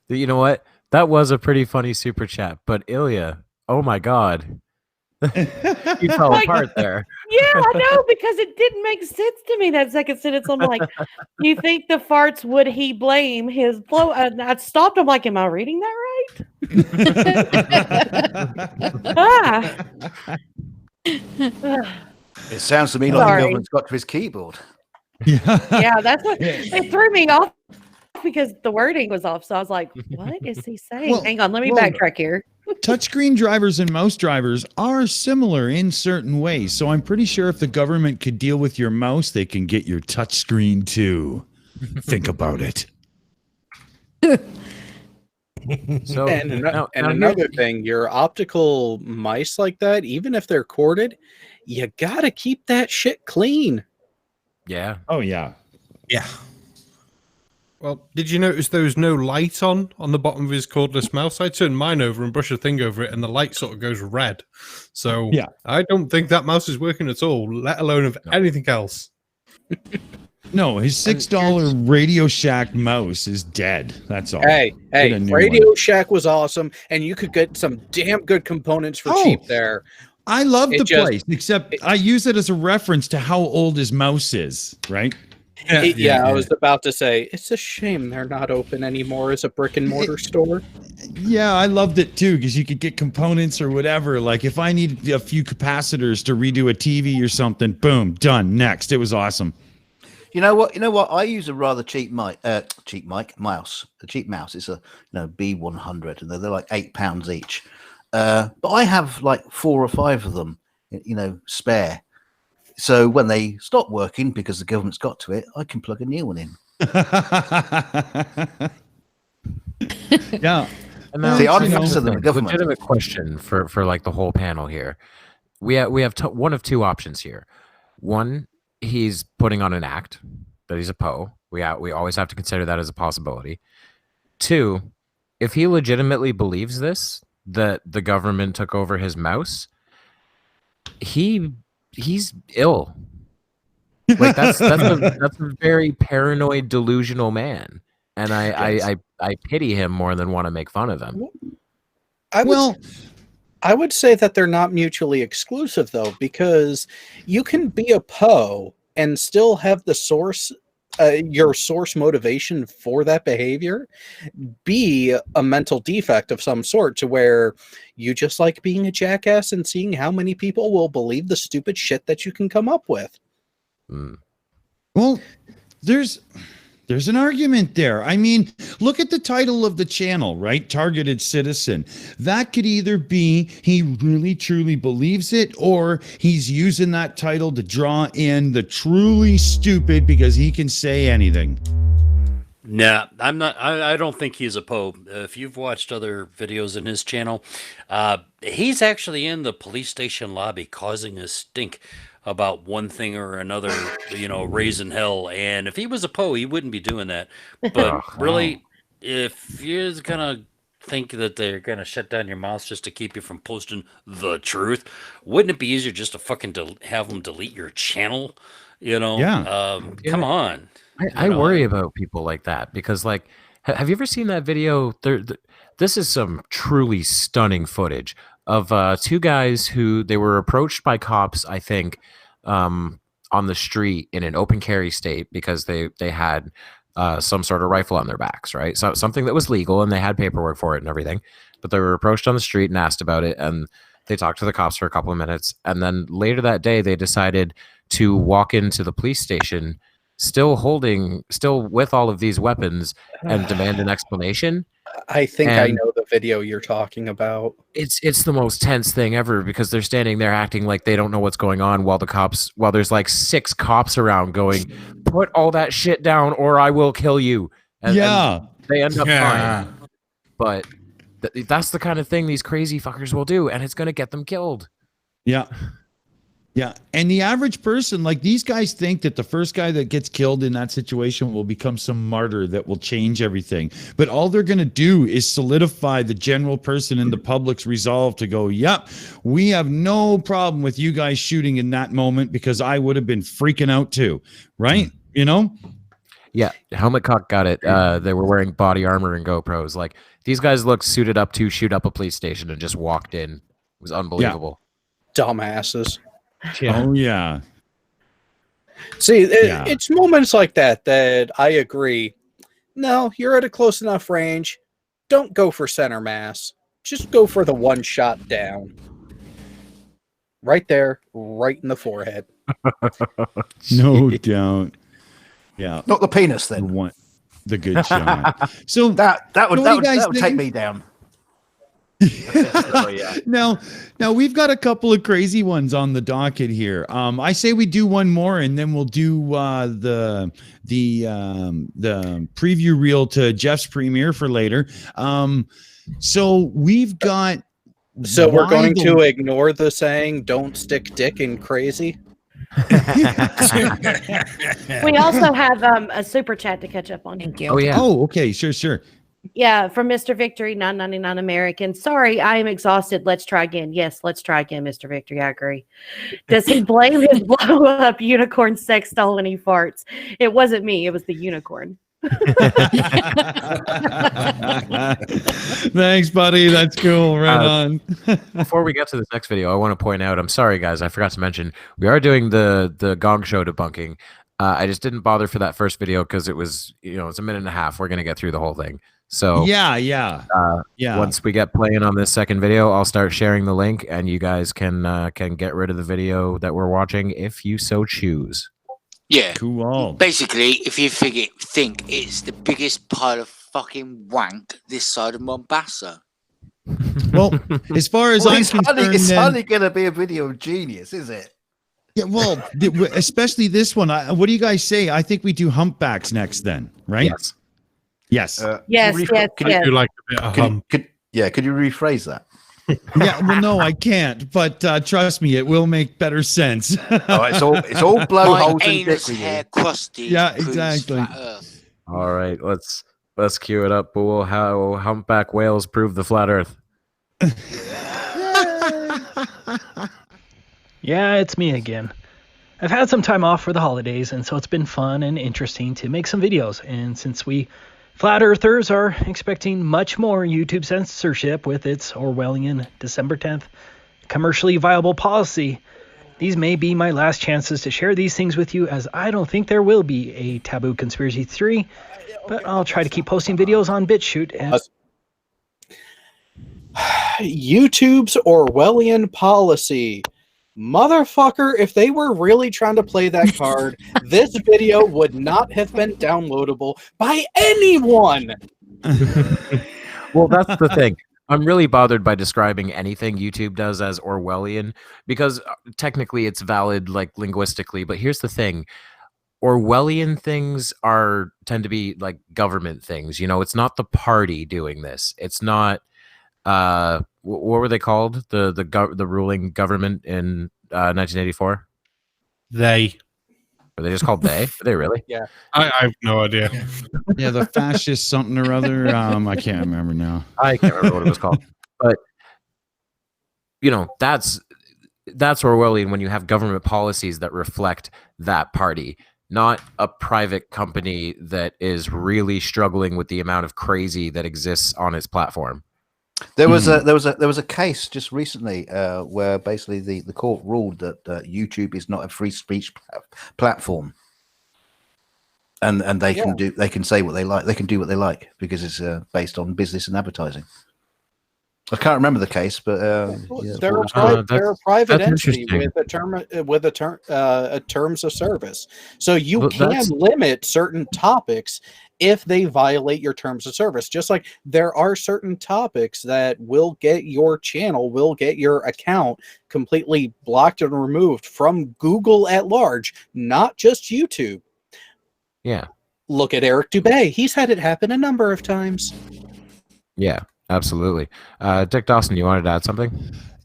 You know what? That was a pretty funny super chat. But Ilya, oh my god. You fell apart there. yeah, I know, because it didn't make sense to me that second sentence. I'm like, you think the farts would he blame his blow? And I stopped. I'm like, am I reading that right? It sounds to me like the government's got to his keyboard. Yeah, that's what it threw me off, because the wording was off. So I was like, what is he saying? Well, Hang on, let me backtrack here. Touchscreen drivers and mouse drivers are similar in certain ways. So I'm pretty sure if the government could deal with your mouse, they can get your touchscreen too. Think about it. So Another thing, your optical mice like that, even if they're corded, you gotta keep that shit clean. Yeah. Oh yeah. Yeah. Well, did you notice there was no light on the bottom of his cordless mouse? I turned mine over and brushed a thing over it, and the light sort of goes red. So yeah, I don't think that mouse is working at all, let alone of anything else. No, his $6 Radio Shack mouse is dead. That's all. Hey, Radio Shack was awesome, and you could get some damn good components for cheap there. I love the place, except I use it as a reference to how old his mouse is, right? I was about to say, it's a shame they're not open anymore as a brick and mortar store. Yeah, I loved it too, because you could get components or whatever. Like if I needed a few capacitors to redo a TV or something, boom, done. Next. It was awesome. You know what? I use a rather cheap mouse. A cheap mouse. It's a B100, and they're like £8 each. But I have like 4 or 5 of them, spare. So when they stop working because the government's got to it, I can plug a new one in. Yeah. And now, see, I'm faster than the government. Legitimate question for like the whole panel here. We have one of two options here. One, he's putting on an act that he's a Poe. We always have to consider that as a possibility. Two, if he legitimately believes this, that the government took over his mouse, he's ill. Like that's a very paranoid, delusional man, and I pity him more than want to make fun of him. I would say that they're not mutually exclusive, though, because you can be a Poe and still have the source your source motivation for that behavior be a mental defect of some sort, to where you just like being a jackass and seeing how many people will believe the stupid shit that you can come up with. Well, there's an argument there. I mean, look at the title of the channel, right? Targeted Citizen. That could either be he really truly believes it, or he's using that title to draw in the truly stupid because he can say anything. Nah, I'm not. I don't think he's a Poe. If you've watched other videos in his channel, he's actually in the police station lobby causing a stink about one thing or another, raising hell. And if he was a Poe, he wouldn't be doing that. But really, if you're gonna think that they're gonna shut down your mouth just to keep you from posting the truth, wouldn't it be easier just to fucking have them delete your channel? Yeah. Come on. I worry about people like that because, like, have you ever seen that video? This is some truly stunning footage of two guys who they were approached by cops, I think, on the street in an open carry state because they had some sort of rifle on their backs, right? So something that was legal and they had paperwork for it and everything. But they were approached on the street and asked about it, and they talked to the cops for a couple of minutes, and then later that day they decided to walk into the police station still with all of these weapons and demand an explanation. I think I know the video you're talking about. It's the most tense thing ever because they're standing there acting like they don't know what's going on while there's like 6 cops around going, put all that shit down or I will kill you. And they end up fine. But that's the kind of thing these crazy fuckers will do, and it's going to get them killed. Yeah. Yeah. And the average person, like these guys think that the first guy that gets killed in that situation will become some martyr that will change everything. But all they're going to do is solidify the general person in the public's resolve to go, yep, we have no problem with you guys shooting in that moment because I would have been freaking out too. Right. Yeah. Helmet Cock got it. They were wearing body armor and GoPros. Like these guys looked suited up to shoot up a police station and just walked in. It was unbelievable. Yeah. Dumbasses. Yeah. Oh yeah. See, it's moments like that I agree. No, you're at a close enough range. Don't go for center mass. Just go for the one shot down. Right there, right in the forehead. No doubt. Yeah. Not the penis then. The good shot. So that would take me down. Now we've got a couple of crazy ones on the docket here. I say we do one more and then we'll do the preview reel to Jeff's premiere for later. So we've got. So we're going to ignore the saying "Don't stick dick in crazy." We also have a super chat to catch up on. Thank you. Oh yeah. Oh okay. Sure. Yeah, from Mr. Victory 999 American. Sorry, I am exhausted. Let's try again. Yes, let's try again, Mr. Victory. I agree. Does he blame his blow up unicorn sex doll when he farts? It wasn't me. It was the unicorn. Thanks, buddy. That's cool. Right on. Before we get to this next video, I want to point out, I'm sorry, guys. I forgot to mention, we are doing the Gong Show debunking. I just didn't bother for that first video because it was, it's a minute and a half. We're going to get through the whole thing. So yeah. Once we get playing on this second video, I'll start sharing the link, and you guys can get rid of the video that we're watching if you so choose. Yeah. Cool. Basically, if you think it's the biggest pile of fucking wank this side of Mombasa. Well, as far as I'm concerned, it's hardly going to be a video of Genius, is it? Yeah, well, especially this one. What do you guys say? I think we do humpbacks next then, right? Yes. Yes. Could you like a bit of could you rephrase that? Yeah, well, no, I can't. But trust me, it will make better sense. It's all blowholes and dick hair crusty. Yeah, exactly. All right, let's cue it up, Boole. How humpback whales prove the flat Earth? Yeah, it's me again. I've had some time off for the holidays, and so it's been fun and interesting to make some videos. And since we flat earthers are expecting much more YouTube censorship with its Orwellian December 10th commercially viable policy, these may be my last chances to share these things with you, as I don't think there will be a Taboo Conspiracy 3, but I'll try to keep posting videos on BitChute. And YouTube's Orwellian policy. Motherfucker, if they were really trying to play that card, this video would not have been downloadable by anyone. Well, that's the thing. I'm really bothered by describing anything YouTube does as Orwellian, because technically it's valid, like, linguistically. But here's the thing. Orwellian things tend to be like government things. You know, it's not the party doing this. It's not what were they called? The ruling government in 1984? They. Are they just called they? Are they really? Yeah. I have no idea. Yeah, the fascist something or other. I can't remember now. I can't remember what it was called. But you know, that's Orwellian when you have government policies that reflect that party, not a private company that is really struggling with the amount of crazy that exists on its platform. There was a case just recently where basically the court ruled that YouTube is not a free speech platform, and they can say what they like, they can do what they like because it's based on business and advertising. I can't remember the case, but they're a private entity with a terms of service, so you can limit certain topics if they violate your terms of service. Just like there are certain topics that will get your channel, will get your account completely blocked and removed from Google at large, not just YouTube. Yeah. Look at Eric Dubay. He's had it happen a number of times. Yeah, absolutely. Dick Dawson, you wanted to add something?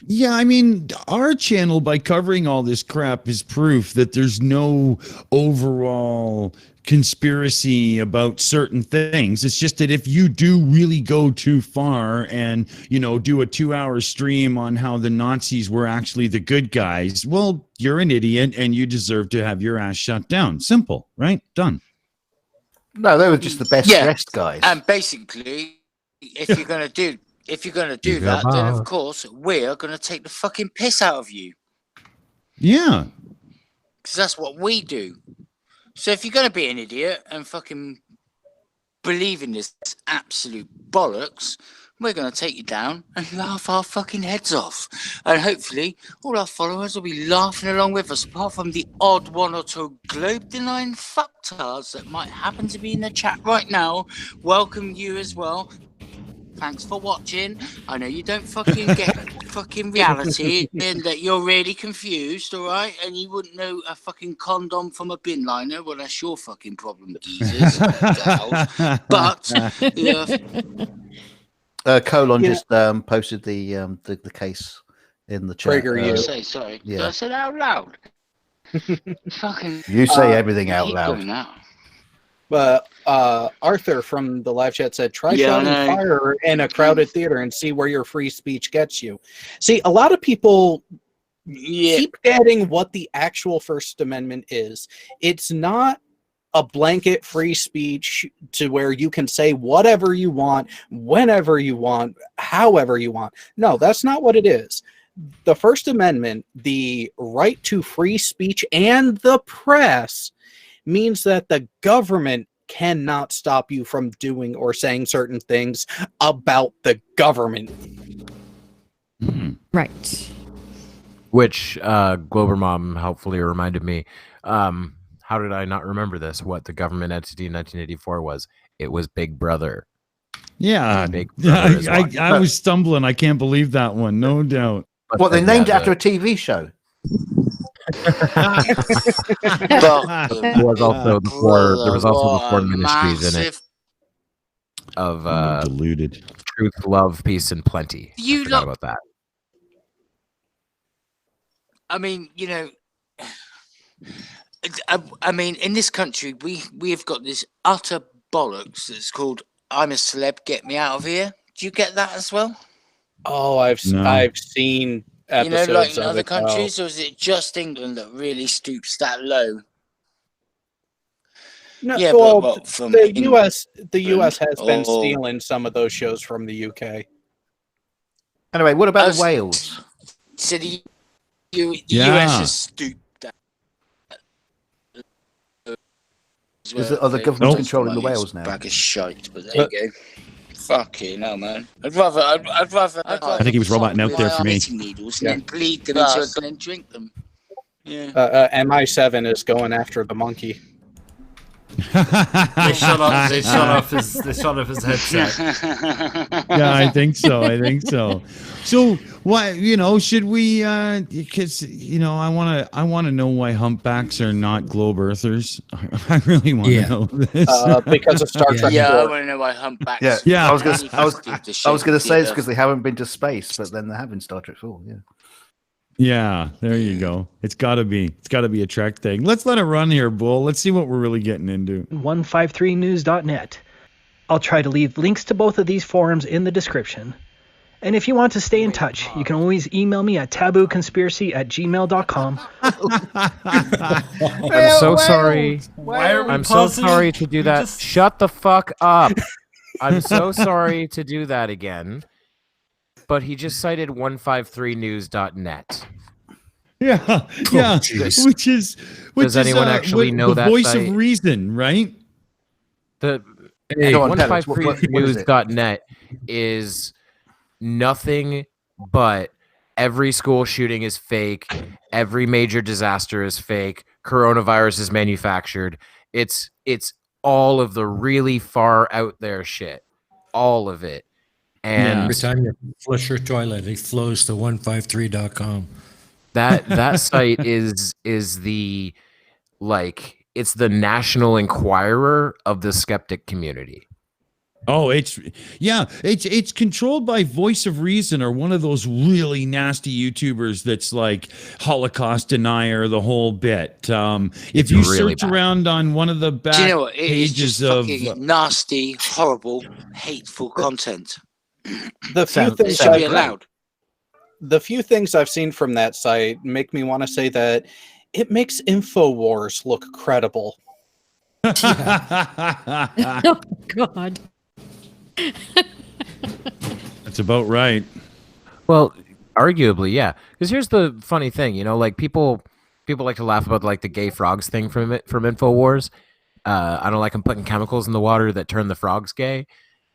Yeah, I mean, our channel, by covering all this crap, is proof that there's no overall conspiracy about certain things. It's just that if you do really go too far and, you know, do a 2-hour stream on how the Nazis were actually the good guys, well, you're an idiot and you deserve to have your ass shut down. Simple, right? Done. No, they were just the best dressed guys. And basically, if you're gonna do that, then of course we're gonna take the fucking piss out of you. Yeah. Because that's what we do. So if you're gonna be an idiot and fucking believe in this absolute bollocks, we're gonna take you down and laugh our fucking heads off. And hopefully all our followers will be laughing along with us, apart from the odd one or two globe-denying fucktards that might happen to be in the chat right now. Welcome you as well. Thanks for watching. I know you don't fucking get fucking reality and that you're really confused, all right? And you wouldn't know a fucking condom from a bin liner. Well, that's your fucking problem, geezers. But Colon just posted the case in the chat. Sorry. Did I say that out loud? Fucking. You say everything out loud. But Arthur from the live chat said, try shouting fire in a crowded theater and see where your free speech gets you. See, a lot of people keep getting what the actual First Amendment is. It's not a blanket free speech to where you can say whatever you want, whenever you want, however you want. No, that's not what it is. The First Amendment, the right to free speech and the press, means that the government cannot stop you from doing or saying certain things about the government. Right. Which Glober Mom helpfully reminded me. How did I not remember this? What the government entity in 1984 was? It was Big Brother. Yeah, Big Brother I was stumbling. I can't believe that one. No doubt. Well, they named it after a TV show. There was also the foreign ministries in it of deluded truth, love, peace, and plenty. You forgot about that. I mean, you know, I mean, in this country, we have got this utter bollocks that's called "I'm a celeb, get me out of here." Do you get that as well? Oh, I've seen. You know, like in other countries, or is it just England that really stoops that low? No, yeah, well, but from the US has been stealing some of those shows from the UK. Anyway, what about Wales? So the US is stupid. Are the government controlling the whales now? Bag of shite, but there you go. Fucking hell, man. I'd rather. I think he was roboting out there for me. Needles and then bleed them and then drink them. Yeah. MI7 is going after the monkey. They shut off his headset. Yeah, I think so. So why, should we because I want to know why humpbacks are not globe earthers. I really want to know this. Because of Star Trek. Yeah, I want to know why humpbacks. Yeah. I was gonna say it's because they haven't been to space, but then they have in Star Trek 4. Yeah. Yeah, there you go. It's gotta be a Trek thing. Let's let it run here, Bull. Let's see what we're really getting into. 153news.net. I'll try to leave links to both of these forums in the description. And if you want to stay in touch, you can always email me at tabooconspiracy@gmail.com. I'm so sorry. I'm so pausing? sorry to do that. Shut the fuck up. I'm so sorry to do that again. But he just cited 153news.net. Yeah, geez. which is Does anyone actually know the that voice site? of reason, right? The Go on, tell us. What is it? 153news.net is nothing but every school shooting is fake, every major disaster is fake, coronavirus is manufactured. It's all of the really far out there shit. All of it. And every time you flush your toilet, it flows to 153.com. That site is the it's the National Enquirer of the skeptic community. Oh, it's controlled by Voice of Reason, or one of those really nasty YouTubers that's like Holocaust denier, the whole bit. If you really search bad. around on one of the back Do you know what? It is pages just of fucking nasty, horrible, hateful content. The few It things should be allowed. The few things I've seen from that site make me want to say that it makes InfoWars look credible. Oh God. That's about right. Well, arguably, yeah. Because here's the funny thing, like people like to laugh about like the gay frogs thing from InfoWars. I don't like them putting chemicals in the water that turn the frogs gay.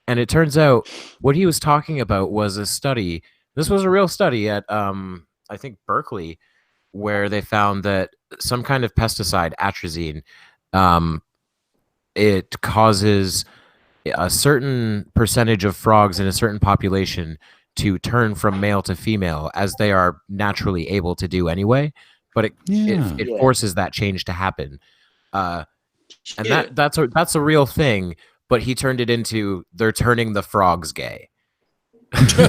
And it turns out what he was talking about was a study. This was a real study at, I think, Berkeley, where they found that some kind of pesticide, atrazine, it causes a certain percentage of frogs in a certain population to turn from male to female, as they are naturally able to do anyway. But it forces that change to happen. And that's a real thing. But he turned it into they're turning the frogs gay. For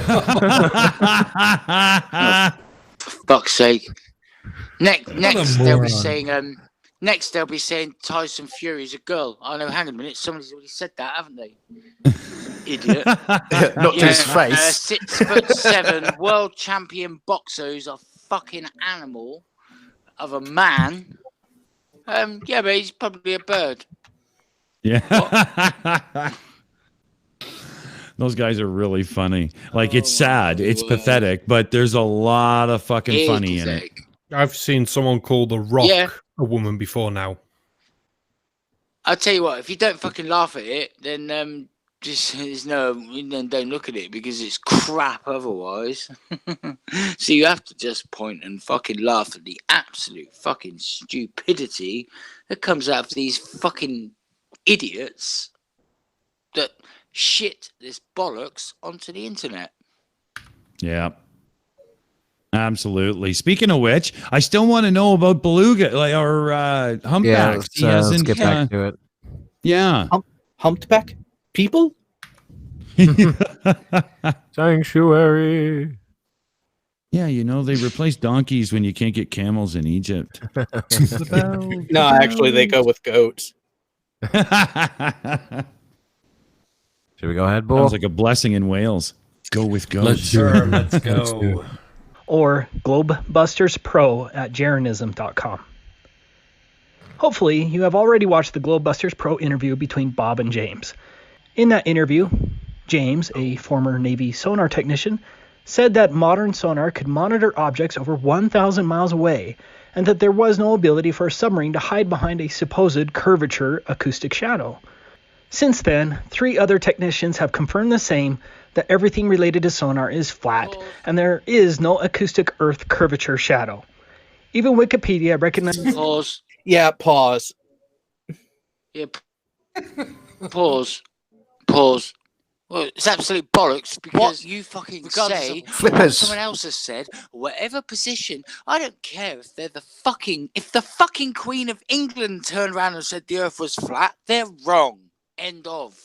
fuck's sake. Next they'll be saying Tyson Fury's a girl. Oh no, hang on a minute. Somebody's already said that, haven't they? Idiot. Not to his face. 6'7" world champion boxer who's a fucking animal of a man. Yeah, but he's probably a bird. Yeah. Those guys are really funny. Like, it's sad, it's pathetic, but there's a lot of fucking funny in it. I've seen someone call The Rock a woman before now. I'll tell you what, if you don't fucking laugh at it, then then don't look at it, because it's crap otherwise. So you have to just point and fucking laugh at the absolute fucking stupidity that comes out of these fucking idiots that shit this bollocks onto the internet. Yeah. Absolutely. Speaking of which, I still want to know about Beluga or Humpback. Yeah, let's get back to it. Yeah. Humpback people? Sanctuary. Yeah, they replace donkeys when you can't get camels in Egypt. No, actually, they go with goats. Should we go ahead, Bull? Sounds like a blessing in Wales. Go with goats. Let's go. Or GlobebustersPro@Jeranism.com. Hopefully, you have already watched the Globebusters Pro interview between Bob and James. In that interview, James, a former Navy sonar technician, said that modern sonar could monitor objects over 1,000 miles away, and that there was no ability for a submarine to hide behind a supposed curvature acoustic shadow. Since then, 3 other technicians have confirmed the same, that everything related to sonar is flat, and there is no acoustic Earth curvature shadow. Even Wikipedia recognizes... Pause. Yeah, pause. Yeah, pause. Pause. Well, it's absolute bollocks because you fucking say what someone else has said, whatever position. I don't care if they're if the fucking Queen of England turned around and said the Earth was flat, they're wrong. End of.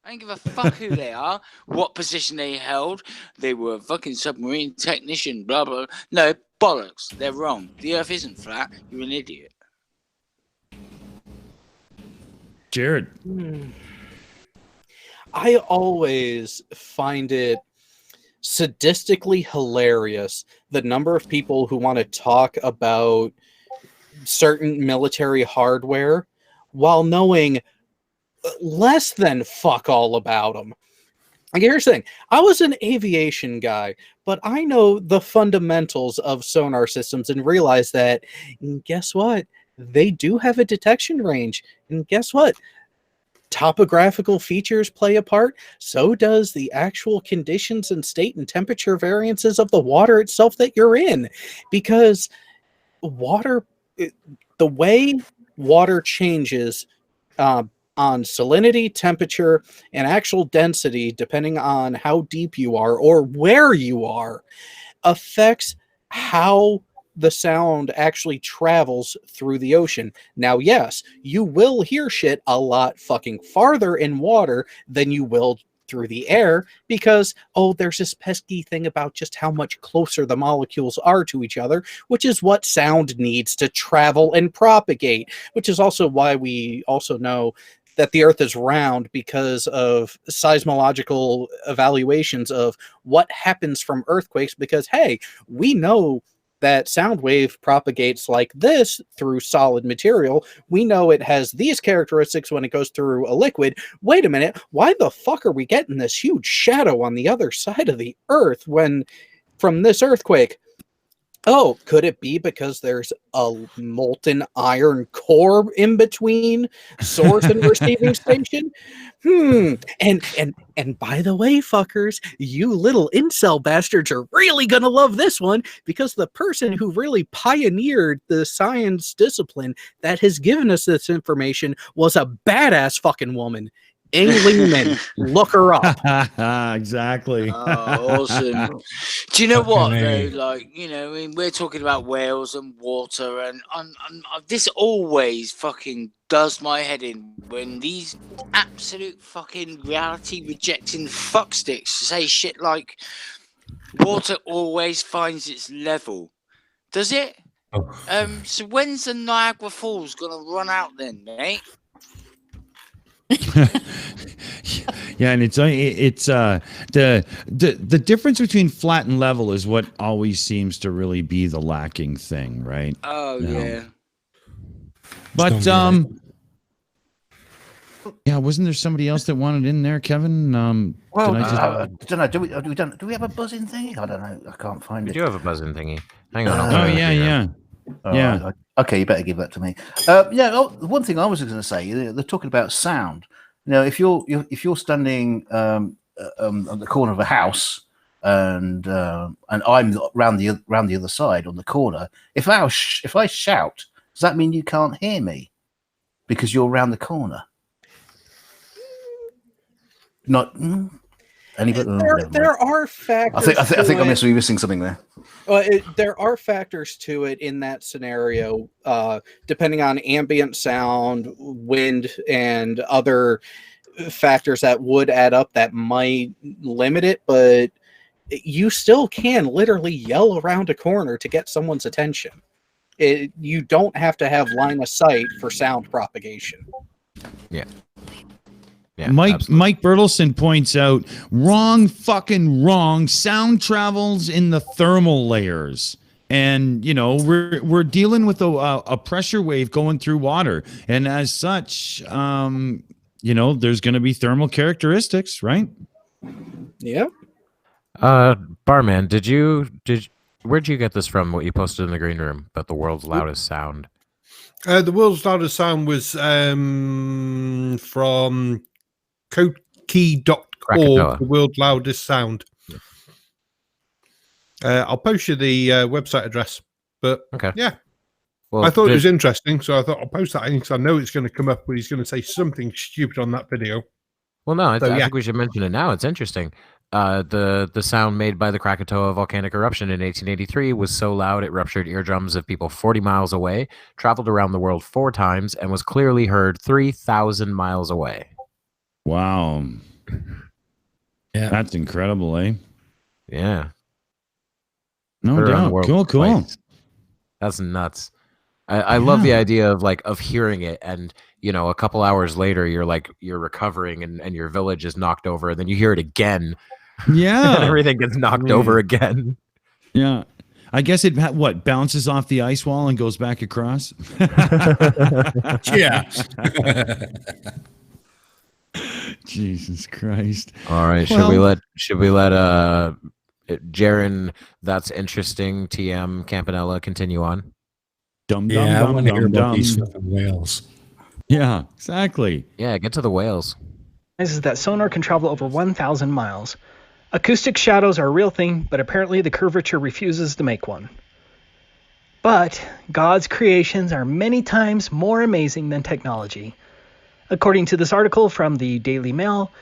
I don't give a fuck who they are, what position they held. They were a fucking submarine technician, blah, blah. No, bollocks. They're wrong. The Earth isn't flat. You're an idiot. Jared. I always find it sadistically hilarious the number of people who want to talk about certain military hardware while knowing less than fuck all about them. Like, here's the thing. I was an aviation guy, but I know the fundamentals of sonar systems and realize that, guess what? They do have a detection range. And guess what? Topographical features play a part. So does the actual conditions and state and temperature variances of the water itself that you're in. Because water, the way water changes on salinity, temperature, and actual density, depending on how deep you are or where you are, affects how the sound actually travels through the ocean. Now, yes, you will hear shit a lot fucking farther in water than you will through the air because, there's this pesky thing about just how much closer the molecules are to each other, which is what sound needs to travel and propagate, which is also why we also know that the Earth is round because of seismological evaluations of what happens from earthquakes, because, hey, we know that sound wave propagates like this through solid material. We know it has these characteristics when it goes through a liquid. Wait a minute, why the fuck are we getting this huge shadow on the other side of the Earth from this earthquake? Oh, could it be because there's a molten iron core in between source and receiving station? And by the way, fuckers, you little incel bastards are really gonna love this one, because the person who really pioneered the science discipline that has given us this information was a badass fucking woman. Aimee Hogan. Look her up. Exactly. Oh, awesome. Do you know what, though? Like, we're talking about whales and water, and this always fucking does my head in when these absolute fucking reality-rejecting fucksticks say shit like, water always finds its level. Does it? So when's the Niagara Falls gonna run out then, mate? Yeah, and it's the difference between flat and level is what always seems to really be the lacking thing, right? Oh yeah. But yeah, wasn't there somebody else that wanted in there, Kevin? Well, I don't know. Do we have a buzzing thingy? I don't know. I can't find it. We do have a buzzing thingy. Hang on. Yeah. Yeah. Okay, you better give that to me. One thing I was going to say, they're talking about sound. If you're standing at the corner of a house, and I'm round the other side on the corner, if I shout, does that mean you can't hear me because you're round the corner? Not anybody. There are factors. I think I'm missing something there. There are factors to it in that scenario, depending on ambient sound, wind, and other factors that would add up that might limit it, but you still can literally yell around a corner to get someone's attention. You don't have to have line of sight for sound propagation. Yeah. Mike Bertelson points out, fucking wrong. Sound travels in the thermal layers. And, we're dealing with a pressure wave going through water. And as such, there's going to be thermal characteristics, right? Yeah. Barman, where'd you get this from? What you posted in the green room about the world's loudest sound? The world's loudest sound was from codekey.org, Krakatoa. the world's loudest sound. I'll post you the website address. But Okay. yeah, Well, I thought it was interesting, so I thought I'll post that because I know it's going to come up where he's going to say something stupid on that video. Well, no, I So, yeah. think we should mention it now. It's interesting. The sound made by the Krakatoa volcanic eruption in 1883 was so loud it ruptured eardrums of people 40 miles away, traveled around the world 4 times, and was clearly heard 3,000 miles away. Wow. Yeah. That's incredible, eh? Yeah. No Heard around the doubt. world Cool. twice. That's nuts. I love the idea of hearing it, and a couple hours later you're recovering and your village is knocked over, and then you hear it again. Yeah. And everything gets knocked over again. Yeah. I guess it bounces off the ice wall and goes back across. Yeah. Jesus Christ. All right, should we let Jaren, that's interesting, TM Campanella continue on? Yeah, I want to hear about these fucking whales. Yeah, exactly. Yeah, get to the whales. Is that sonar can travel over 1,000 miles. Acoustic shadows are a real thing, but apparently the curvature refuses to make one. But God's creations are many times more amazing than technology. According to this article from the Daily Mail,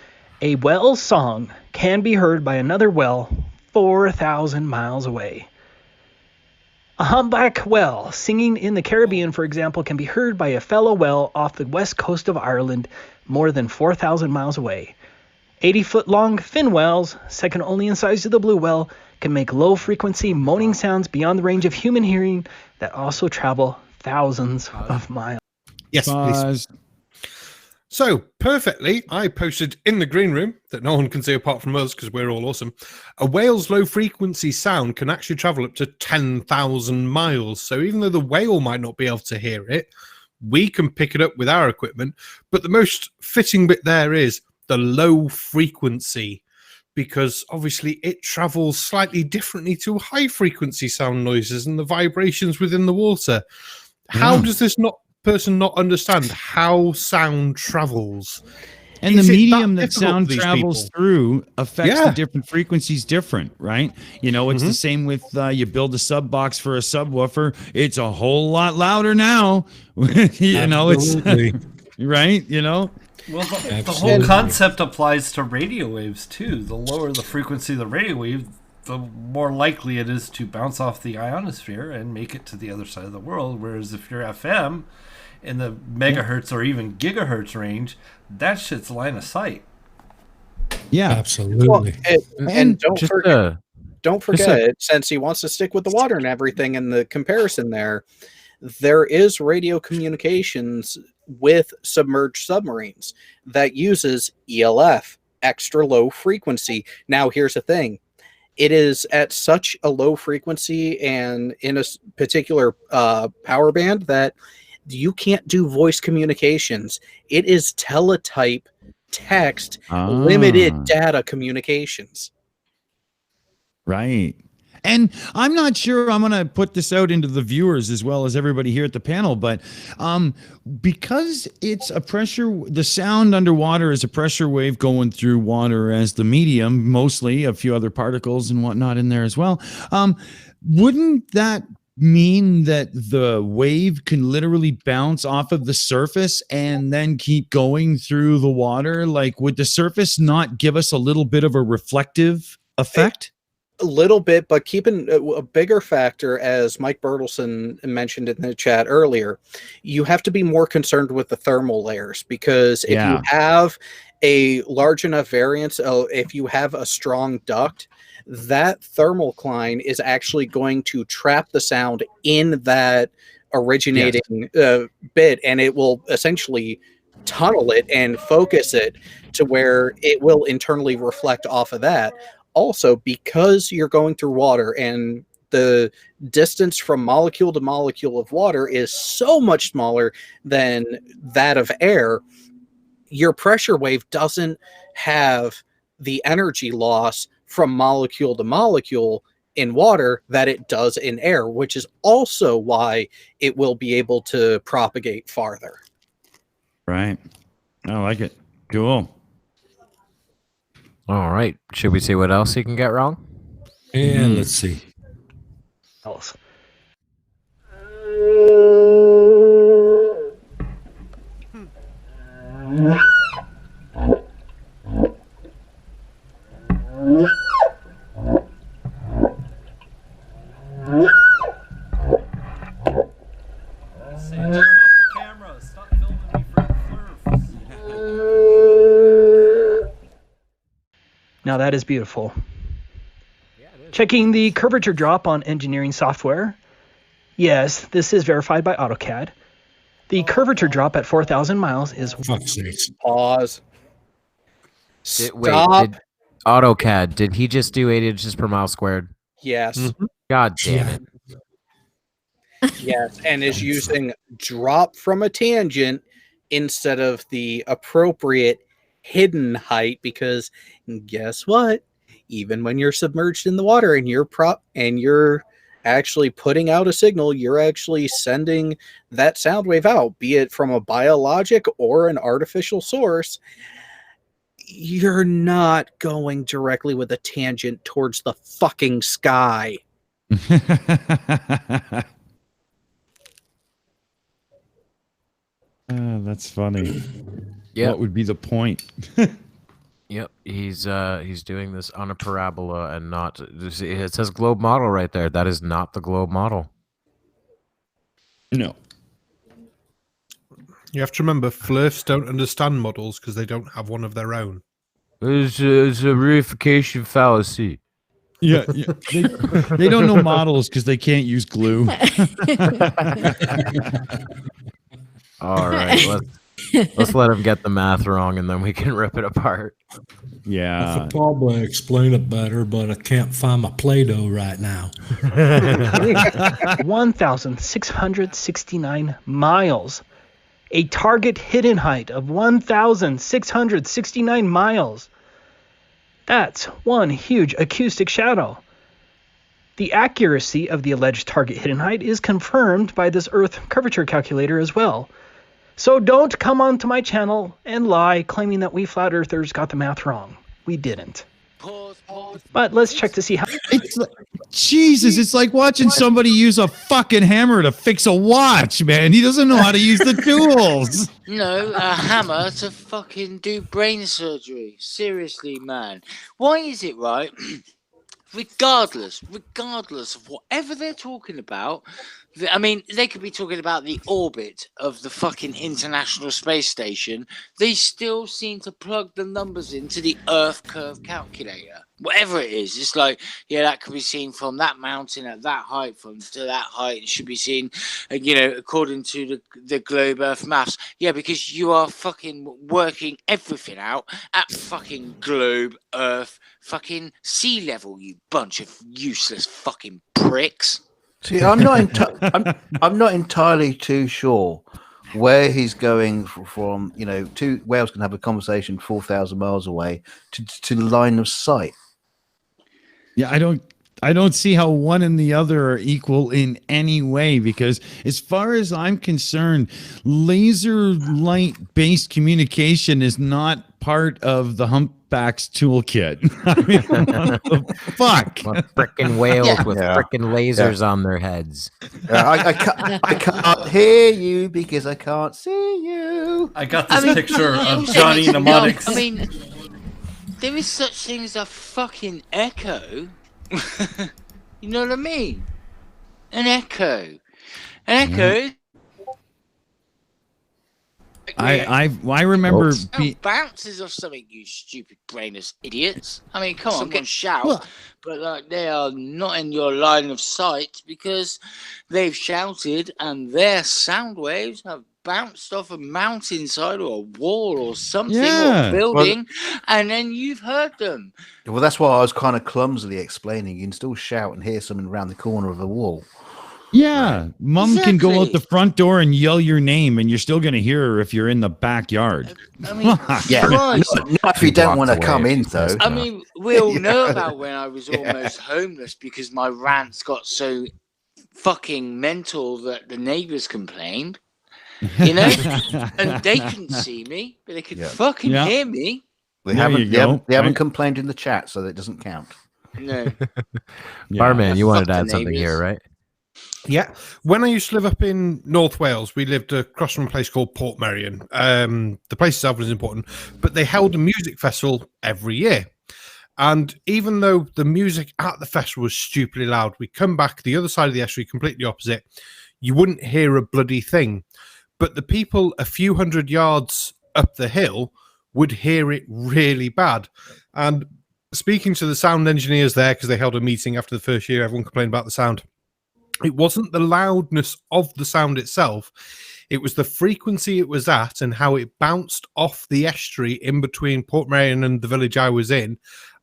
a whale's song can be heard by another whale 4,000 miles away. A humpback whale singing in the Caribbean, for example, can be heard by a fellow whale off the west coast of Ireland more than 4,000 miles away. 80-foot-long fin whales, second only in size to the blue whale, can make low-frequency moaning sounds beyond the range of human hearing that also travel thousands of miles. Yes, please. So, perfectly, I posted in the green room that no one can see apart from us because we're all awesome. A whale's low-frequency sound can actually travel up to 10,000 miles. So even though the whale might not be able to hear it, we can pick it up with our equipment. But the most fitting bit there is the low frequency, because obviously it travels slightly differently to high-frequency sound noises and the vibrations within the water. How does this person not understand how sound travels? And the medium that sound travels through affects the different frequencies different, right? It's the same with you build a sub box for a subwoofer. It's a whole lot louder now. It's right, Well, the whole concept applies to radio waves too. The lower the frequency of the radio wave, the more likely it is to bounce off the ionosphere and make it to the other side of the world. Whereas if you're FM in the megahertz or even gigahertz range, that shit's line of sight. Yeah, absolutely. Well, and don't forget, since he wants to stick with the water and everything and the comparison there is radio communications with submerged submarines that uses ELF, extra low frequency. Now, here's the thing. It is at such a low frequency and in a particular power band that you can't do voice communications. It is teletype text, limited data communications. Right. And I'm not sure I'm going to put this out into the viewers as well as everybody here at the panel, but because it's a the sound underwater is a pressure wave going through water as the medium, mostly a few other particles and whatnot in there as well. Wouldn't that mean that the wave can literally bounce off of the surface and then keep going through the water? Like, would the surface not give us a little bit of a reflective effect? A little bit, but keeping a bigger factor, as Mike Bertelson mentioned in the chat earlier, you have to be more concerned with the thermal layers, because if you have a large enough variance, if you have a strong duct, that thermocline is actually going to trap the sound in that originating bit, and it will essentially tunnel it and focus it to where it will internally reflect off of that. Also, because you're going through water and the distance from molecule to molecule of water is so much smaller than that of air, your pressure wave doesn't have the energy loss from molecule to molecule in water that it does in air, which is also why it will be able to propagate farther. Right. I like it. Cool. All right. Should we see what else he can get wrong? And let's see. Else. Turn off the camera. Stop filming me for flurf. Now that is beautiful. Checking the curvature drop on engineering software. Yes, this is verified by AutoCAD. The curvature drop at 4,000 miles is... Fuck's sakes. Pause. Wait, AutoCAD, did he just do 8 inches per mile squared? Yes. God damn it. Yes, and is using drop from a tangent instead of the appropriate hidden height, because guess what? Even when you're submerged in the water and you're actually putting out a signal, you're actually sending that sound wave out, be it from a biologic or an artificial source. You're not going directly with a tangent towards the fucking sky. That's funny. Yep. What would be the point? Yep, he's doing this on a parabola and not. It says globe model right there. That is not the globe model. No. You have to remember, Flurfs don't understand models because they don't have one of their own. It's a reification fallacy. Yeah, they don't know models because they can't use glue. All right, let's let him get the math wrong, and then we can rip it apart. I Yeah. could probably explain it better, but I can't find my Play-Doh right now. 1,669 miles. A target hidden height of 1,669 miles. That's one huge acoustic shadow. The accuracy of the alleged target hidden height is confirmed by this Earth curvature calculator as well. So don't come onto my channel and lie claiming that we flat earthers got the math wrong. We didn't. But let's check to see how... It's like, Jesus, it's like watching somebody use a fucking hammer to fix a watch, man. He doesn't know how to use the tools. No, a hammer to fucking do brain surgery. Seriously, man. Why is it, right? Regardless of whatever they're talking about, I mean, they could be talking about the orbit of the fucking International Space Station. They still seem to plug the numbers into the Earth curve calculator. Whatever it is, it's like, yeah, that could be seen from that mountain at that height, from to that height. It should be seen, according to the globe Earth maths. Yeah, because you are fucking working everything out at fucking globe Earth fucking sea level, you bunch of useless fucking pricks. See, I'm not entirely too sure where he's going from. Two whales can have a conversation 4,000 miles away to line of sight. Yeah, I don't see how one and the other are equal in any way, because as far as I'm concerned, laser light based communication is not part of the humpback's toolkit. I mean, what the fuck? Frickin' whales with frickin' lasers on their heads. I can't hear you because I can't see you. I got this picture of Johnny Mnemonics. I mean, there is such thing as a fucking echo. You know what I mean? An echo. An echo. I remember bounces or something, you stupid brainless idiots. I mean, come on, get shout, but they are not in your line of sight because they've shouted and their sound waves have bounced off a mountainside or a wall or something or a building, and then you've heard them. Well, that's why I was kind of clumsily explaining. You can still shout and hear something around the corner of a wall. Yeah, mom can go out Exactly. the front door and yell your name, and you're still going to hear her if you're in the backyard. I mean, Yeah, Christ. not if you don't want to Walked come away. in though. I mean, we all know Yeah. about when I was almost homeless because my rants got so fucking mental that the neighbors complained. You know, and they couldn't see me, but they could Yeah. fucking Yeah. hear me. They There you haven't, go, they haven't right? complained in the chat, so that doesn't count. No, Barman, you wanted to Fuck the add something here, neighbours. right? Yeah. When I used to live up in North Wales, we lived across from a place called Portmeirion. The place itself was important, but they held a music festival every year. And even though the music at the festival was stupidly loud, we come back the other side of the estuary, completely opposite. You wouldn't hear a bloody thing. But the people a few hundred yards up the hill would hear it really bad. And speaking to the sound engineers there, because they held a meeting after the first year, everyone complained about the sound. It wasn't the loudness of the sound itself. It was the frequency it was at and how it bounced off the estuary in between Portmeirion and the village I was in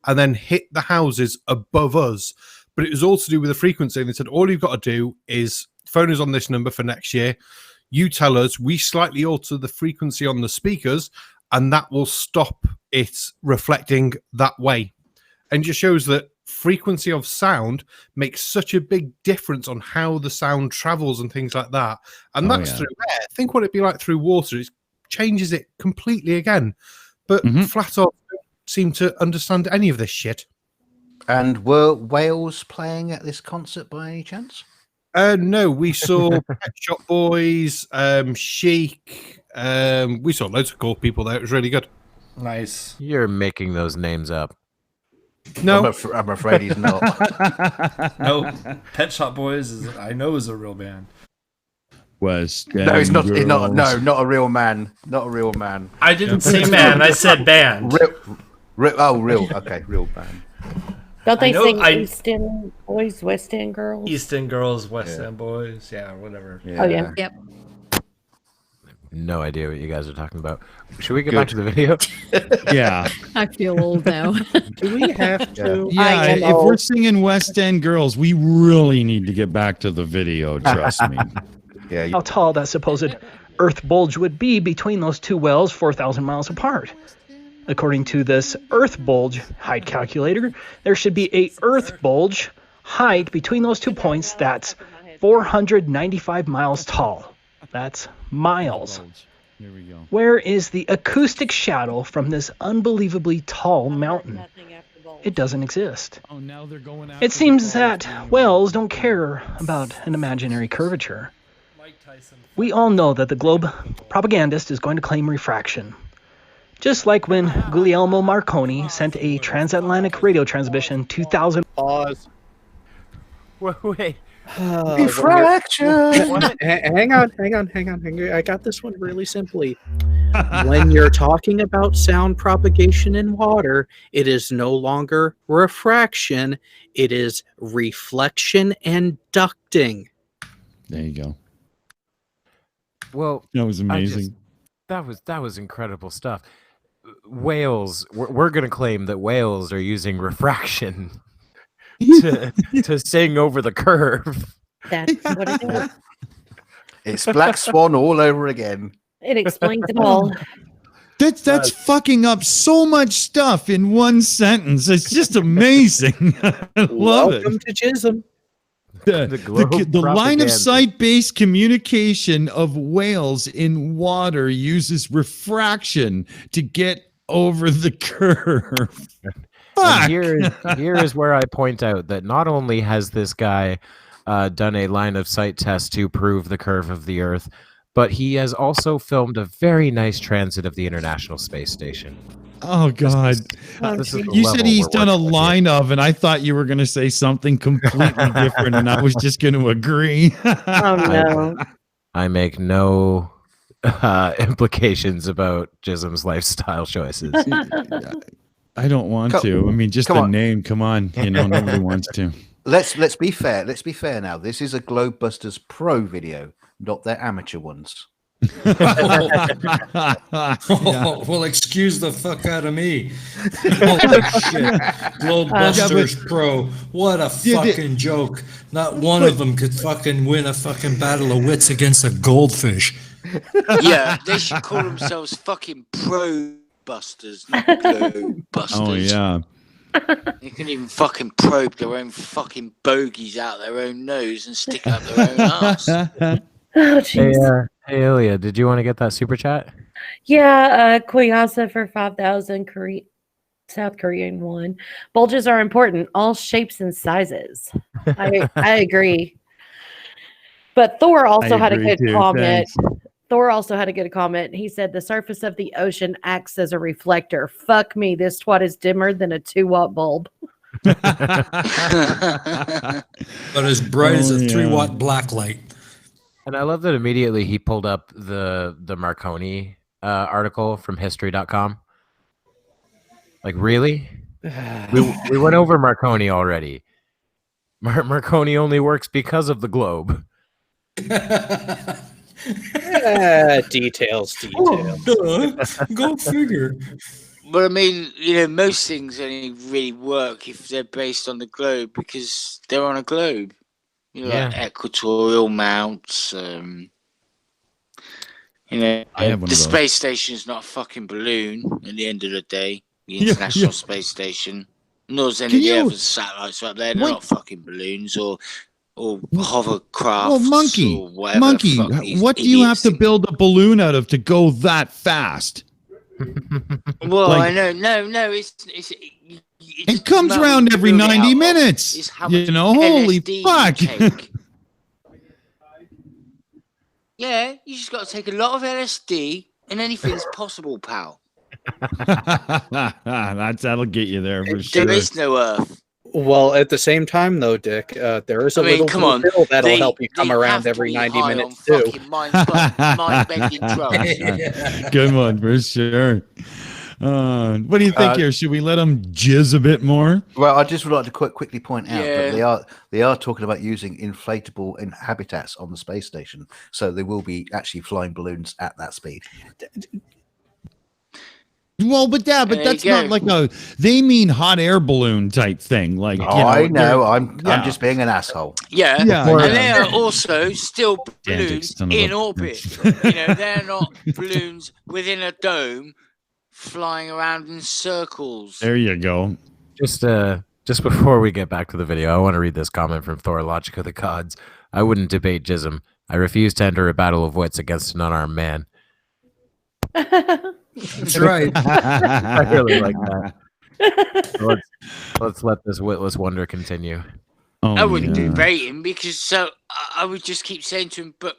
and then hit the houses above us. But it was all to do with the frequency. And they said, all you've got to do is phone us on this number for next year. You tell us, we slightly alter the frequency on the speakers, and that will stop it reflecting that way. And just shows that frequency of sound makes such a big difference on how the sound travels and things like that. And that's through air. Think what it'd be like through water. It changes it completely again. But flat earth don't seem to understand any of this shit. And were Wales playing at this concert by any chance? No, we saw Pet Shop Boys, Chic. We saw loads of cool people there. It was really good. Nice. You're making those names up. No, I'm afraid he's not. No, Pet Shop Boys is I know is a real band. West No, he's not. He's not. Girls. No, not a real man. Not a real man. I didn't say man. I said band. Real. Okay, real band. Don't they I know- sing I- East End Boys, West End Girls? East End Girls, West End Boys, yeah, whatever. Oh, yeah. Yep. No idea what you guys are talking about. Should we get back to the video? Yeah. I feel old now. Do we have to? Yeah, am if we're old. singing West End Girls, we really need to get back to the video, trust me. Yeah. How tall that supposed Earth bulge would be between those two wells 4,000 miles apart. According to this Earth bulge height calculator, there should be a Earth bulge height between those 2 points that's 495 miles tall. That's miles. Here we go. Where is the acoustic shadow from this unbelievably tall mountain? It doesn't exist. Oh, now they're going It seems that wells don't care about an imaginary curvature. We all know that the globe propagandist is going to claim refraction. Just like when Guglielmo Marconi sent a transatlantic radio transmission 2,000. Pause. Wait. Refraction. Hang on. I got this one really simply. When you're talking about sound propagation in water, it is no longer refraction, it is reflection and ducting. There you go. Well, That was amazing. that was incredible stuff. Whales, we're going to claim that whales are using refraction to sing over the curve. That's what it is. It's Black Swan all over again. It explains it all. That's fucking up so much stuff in one sentence. It's just amazing. I love Welcome to Jism. it. globe The line of propaganda. sight based communication of whales in water uses refraction to get over the curve. Fuck. And here is where I point out that not only has this guy done a line of sight test to prove the curve of the Earth, but he has also filmed a very nice transit of the International Space Station. Oh God! This is the You said level he's we're done a working with here. line of, and I thought you were going to say something completely different, and I was just going to agree. Oh, no. I make no implications about Jism's lifestyle choices. I don't want Come- to. I mean, just come the on. name. Come on, nobody wants to. Let's be fair. Let's be fair now. This is a Globebusters Pro video, not their amateur ones. Oh, well, excuse the fuck out of me. Holy shit. Globebusters Pro. What a fucking joke. Not one of them could fucking win a fucking battle of wits against a goldfish. Yeah, they should call themselves fucking Pro Busters, not Globe Busters. Oh yeah. They can even fucking probe their own fucking bogies out their own nose and stick up their own ass. Oh, jeez. Hey, Ilya, did you want to get that super chat? Yeah, Koyasa for 5,000, South Korean one. Bulges are important, all shapes and sizes. I agree. But Thor also had a good comment. Thanks. Thor also had a good comment. He said the surface of the ocean acts as a reflector. Fuck me, this twat is dimmer than a 2-watt bulb. But as bright as a 3-watt blacklight. And I love that immediately he pulled up the Marconi article from history.com. Like, really? we went over Marconi already. Marconi only works because of the globe. Details. Oh, duh. Go figure. But I mean, most things only really work if they're based on the globe because they're on a globe. Like equatorial mounts. I have one of the those. space station is not a fucking balloon at the end of the day. The International Space Station. Nor is any of the other satellites up there. They're not fucking balloons or hovercrafts. Well, Monkey, or whatever Monkey, the fuck these what do you have idiots to think. build a balloon out of to go that fast? Well, Like- I know. No, it's It comes around every 90 minutes. Is how much Holy LSD fuck. you take. Yeah, you just got to take a lot of LSD and anything's possible, pal. That'll get you there for sure. There is no Earth. Well, at the same time, though, Dick, there is a little come on. pill that'll help you They come around have to every be 90 high minutes, on too. fucking mind-bending drugs. Good one for sure. What do you think here? Should we let them jizz a bit more? Well, I just would like to quickly point out Yeah. that they are talking about using inflatable habitats on the space station, so they will be actually flying balloons at that speed. Well, but There that's you not go. like they mean hot air balloon type thing. Like, I know. they're- I'm just being an asshole. Yeah, Yeah, and yeah. they are also still Gigantic balloons son of in a orbit. bitch. They're not balloons within a dome flying around in circles. There you go. Just before we get back to the video, I want to read this comment from Thor Logic of the Gods. I wouldn't debate Jism. I refuse to enter a battle of wits against an unarmed man. That's right. I really like that. So let's let this witless wonder continue. Oh, I wouldn't yeah. debate him because I would just keep saying to him, but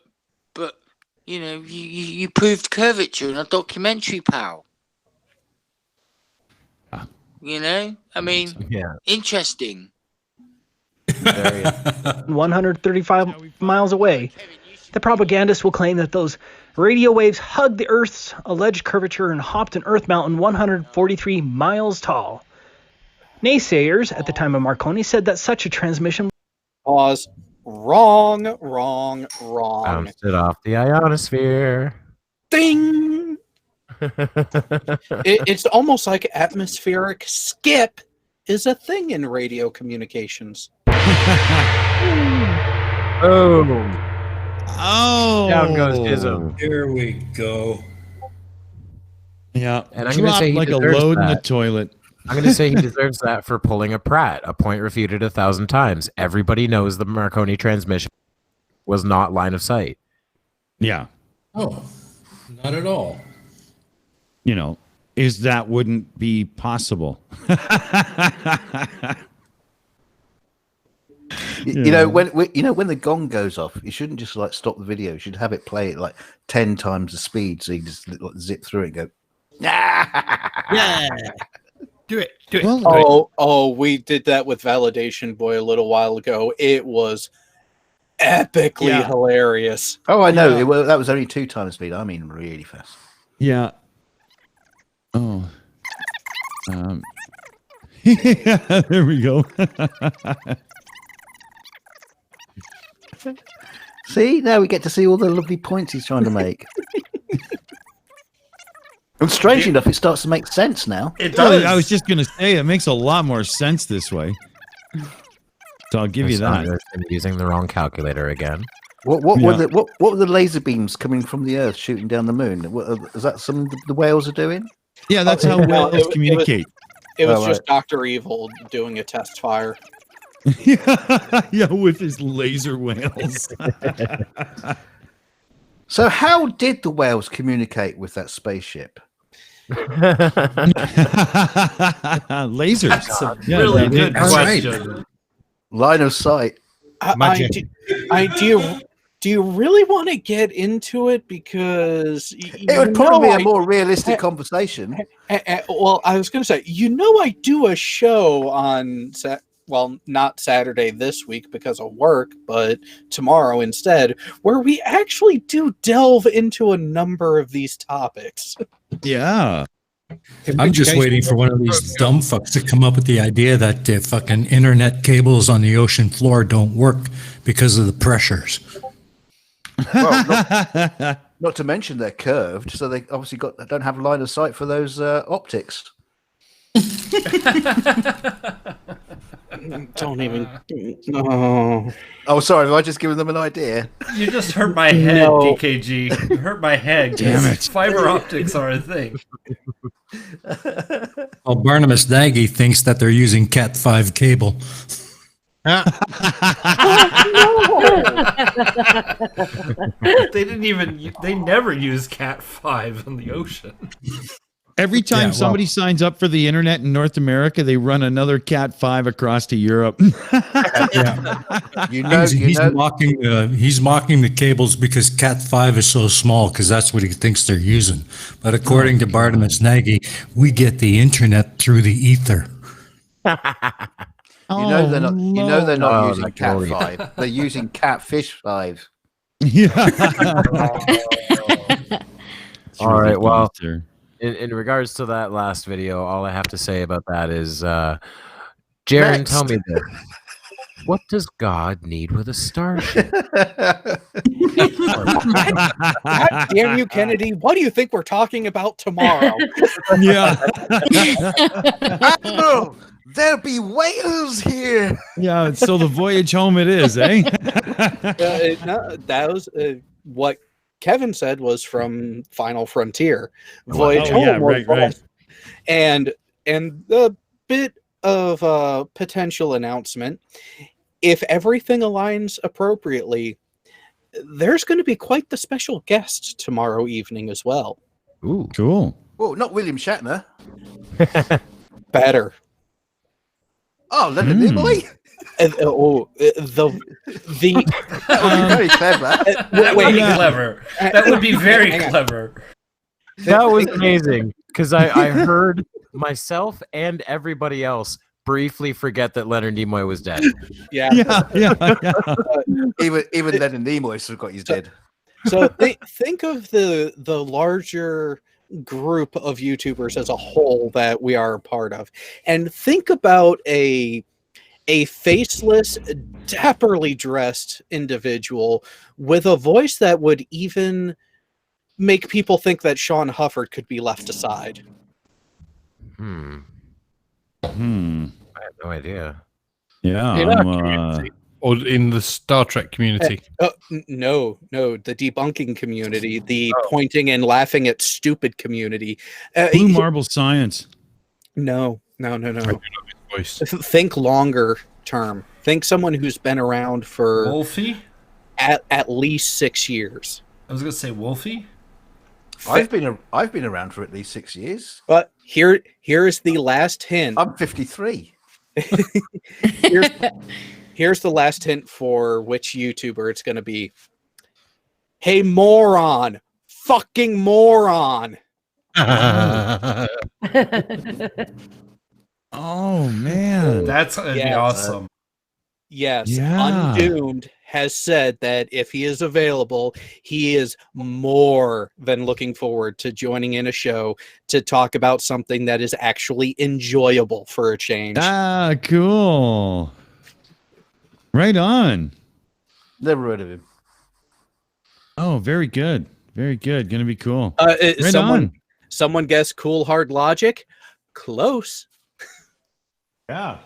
you proved curvature in a documentary, pal. I mean, Yeah. interesting. 135 miles away, the propagandist will claim that those radio waves hugged the Earth's alleged curvature and hopped an Earth mountain 143 miles tall. Naysayers at the time of Marconi said that such a transmission Pause. Wrong. Bounced it off the ionosphere. Ding! It's almost like atmospheric skip is a thing in radio communications. Oh, Down goes Jism. Here we go. Yeah, And I'm gonna dropped say he like a deserves load in the that. toilet. I'm going to say he deserves that for pulling a Pratt, a point refuted 1,000 times. Everybody knows the Marconi transmission was not line of sight. Yeah, Oh, not at all. is that wouldn't be possible. When the gong goes off, you shouldn't just like stop the video. You should have it play at like 10 times the speed, so you just zip through it and go. Yeah. Do it. Oh, we did that with Validation Boy a little while ago. It was epically hilarious. Oh, I know. Well, that was only 2 times speed. I mean, really fast. Yeah. Oh. There we go. See, now we get to see all the lovely points he's trying to make. And strangely enough, it starts to make sense now. It Well, does. I was just gonna say it makes a lot more sense this way. So I'll give you that. I'm using the wrong calculator again. What were the laser beams coming from the Earth shooting down the moon? Is that some the whales are doing? Yeah, that's how whales communicate. It was just Dr. Evil doing a test fire. Yeah, with his laser whales. So how did the whales communicate with that spaceship? Lasers. That's a really good question. Line of sight. Do you really want to get into it? Because it would probably be a more realistic conversation. Well, I was going to say, I do a show on, not Saturday this week because of work, but tomorrow instead, where we actually do delve into a number of these topics. Yeah. I'm just waiting for one of these dumb fucks to come up with the idea that the fucking internet cables on the ocean floor don't work because of the pressures. Well, not to mention they're curved, so they obviously don't have line of sight for those optics. Don't even. No. Oh, sorry. Have I just given them an idea? You just hurt my head, DKG. You hurt my head. Damn it. Fiber optics are a thing. Well, Barnabas Nagy thinks that they're using Cat 5 cable. They never use Cat 5 in the ocean. Every time somebody signs up for the internet in North America, they run another Cat 5 across to Europe. He's mocking the cables because Cat 5 is so small because that's what he thinks they're using. But according to Barnabas Nagy, we get the internet through the ether. You know they're not using Cat 5. They're using Catfish 5. Yeah. All right. Well, in regards to that last video, all I have to say about that is, Jaren, tell me this. What does God need with a starship? God damn you, Kennedy. What do you think we're talking about tomorrow? Yeah. Oh, there'll be whales here. Yeah, so the voyage home it is, eh? That was what Kevin said was from Final Frontier. Voyage home. Yeah, right. And the bit of potential announcement, if everything aligns appropriately, there's going to be quite the special guest tomorrow evening as well. Ooh, cool. Oh, not William Shatner. Better. Oh, Leonard Nimoy. That would be very clever. That would be clever. That would be very clever. That was amazing because I heard myself and everybody else briefly forget that Leonard Nimoy was dead. Yeah. Even Leonard Nimoy forgot he's dead. So think of the larger group of YouTubers as a whole that we are a part of, and think about a faceless, dapperly dressed individual with a voice that would even make people think that Sean Hufford could be left aside. I have no idea. Yeah. Or in the Star Trek community. No, the debunking community, the pointing and laughing at stupid community. Blue Marble Science. No. Think longer term. Think someone who's been around for Wolfie? At least 6 years. I was gonna say Wolfie. I've been around for at least 6 years. But here is the last hint. I'm 53. Here's the last hint for which YouTuber it's going to be. Hey, moron. Fucking moron. Oh, man. That's gonna be awesome. Yes. Yeah. Undoomed has said that if he is available, he is more than looking forward to joining in a show to talk about something that is actually enjoyable for a change. Ah, cool. Right on. Never heard of him. Oh, very good. Very good. Gonna be cool. Someone guessed Cool Hard Logic. Close. Yeah.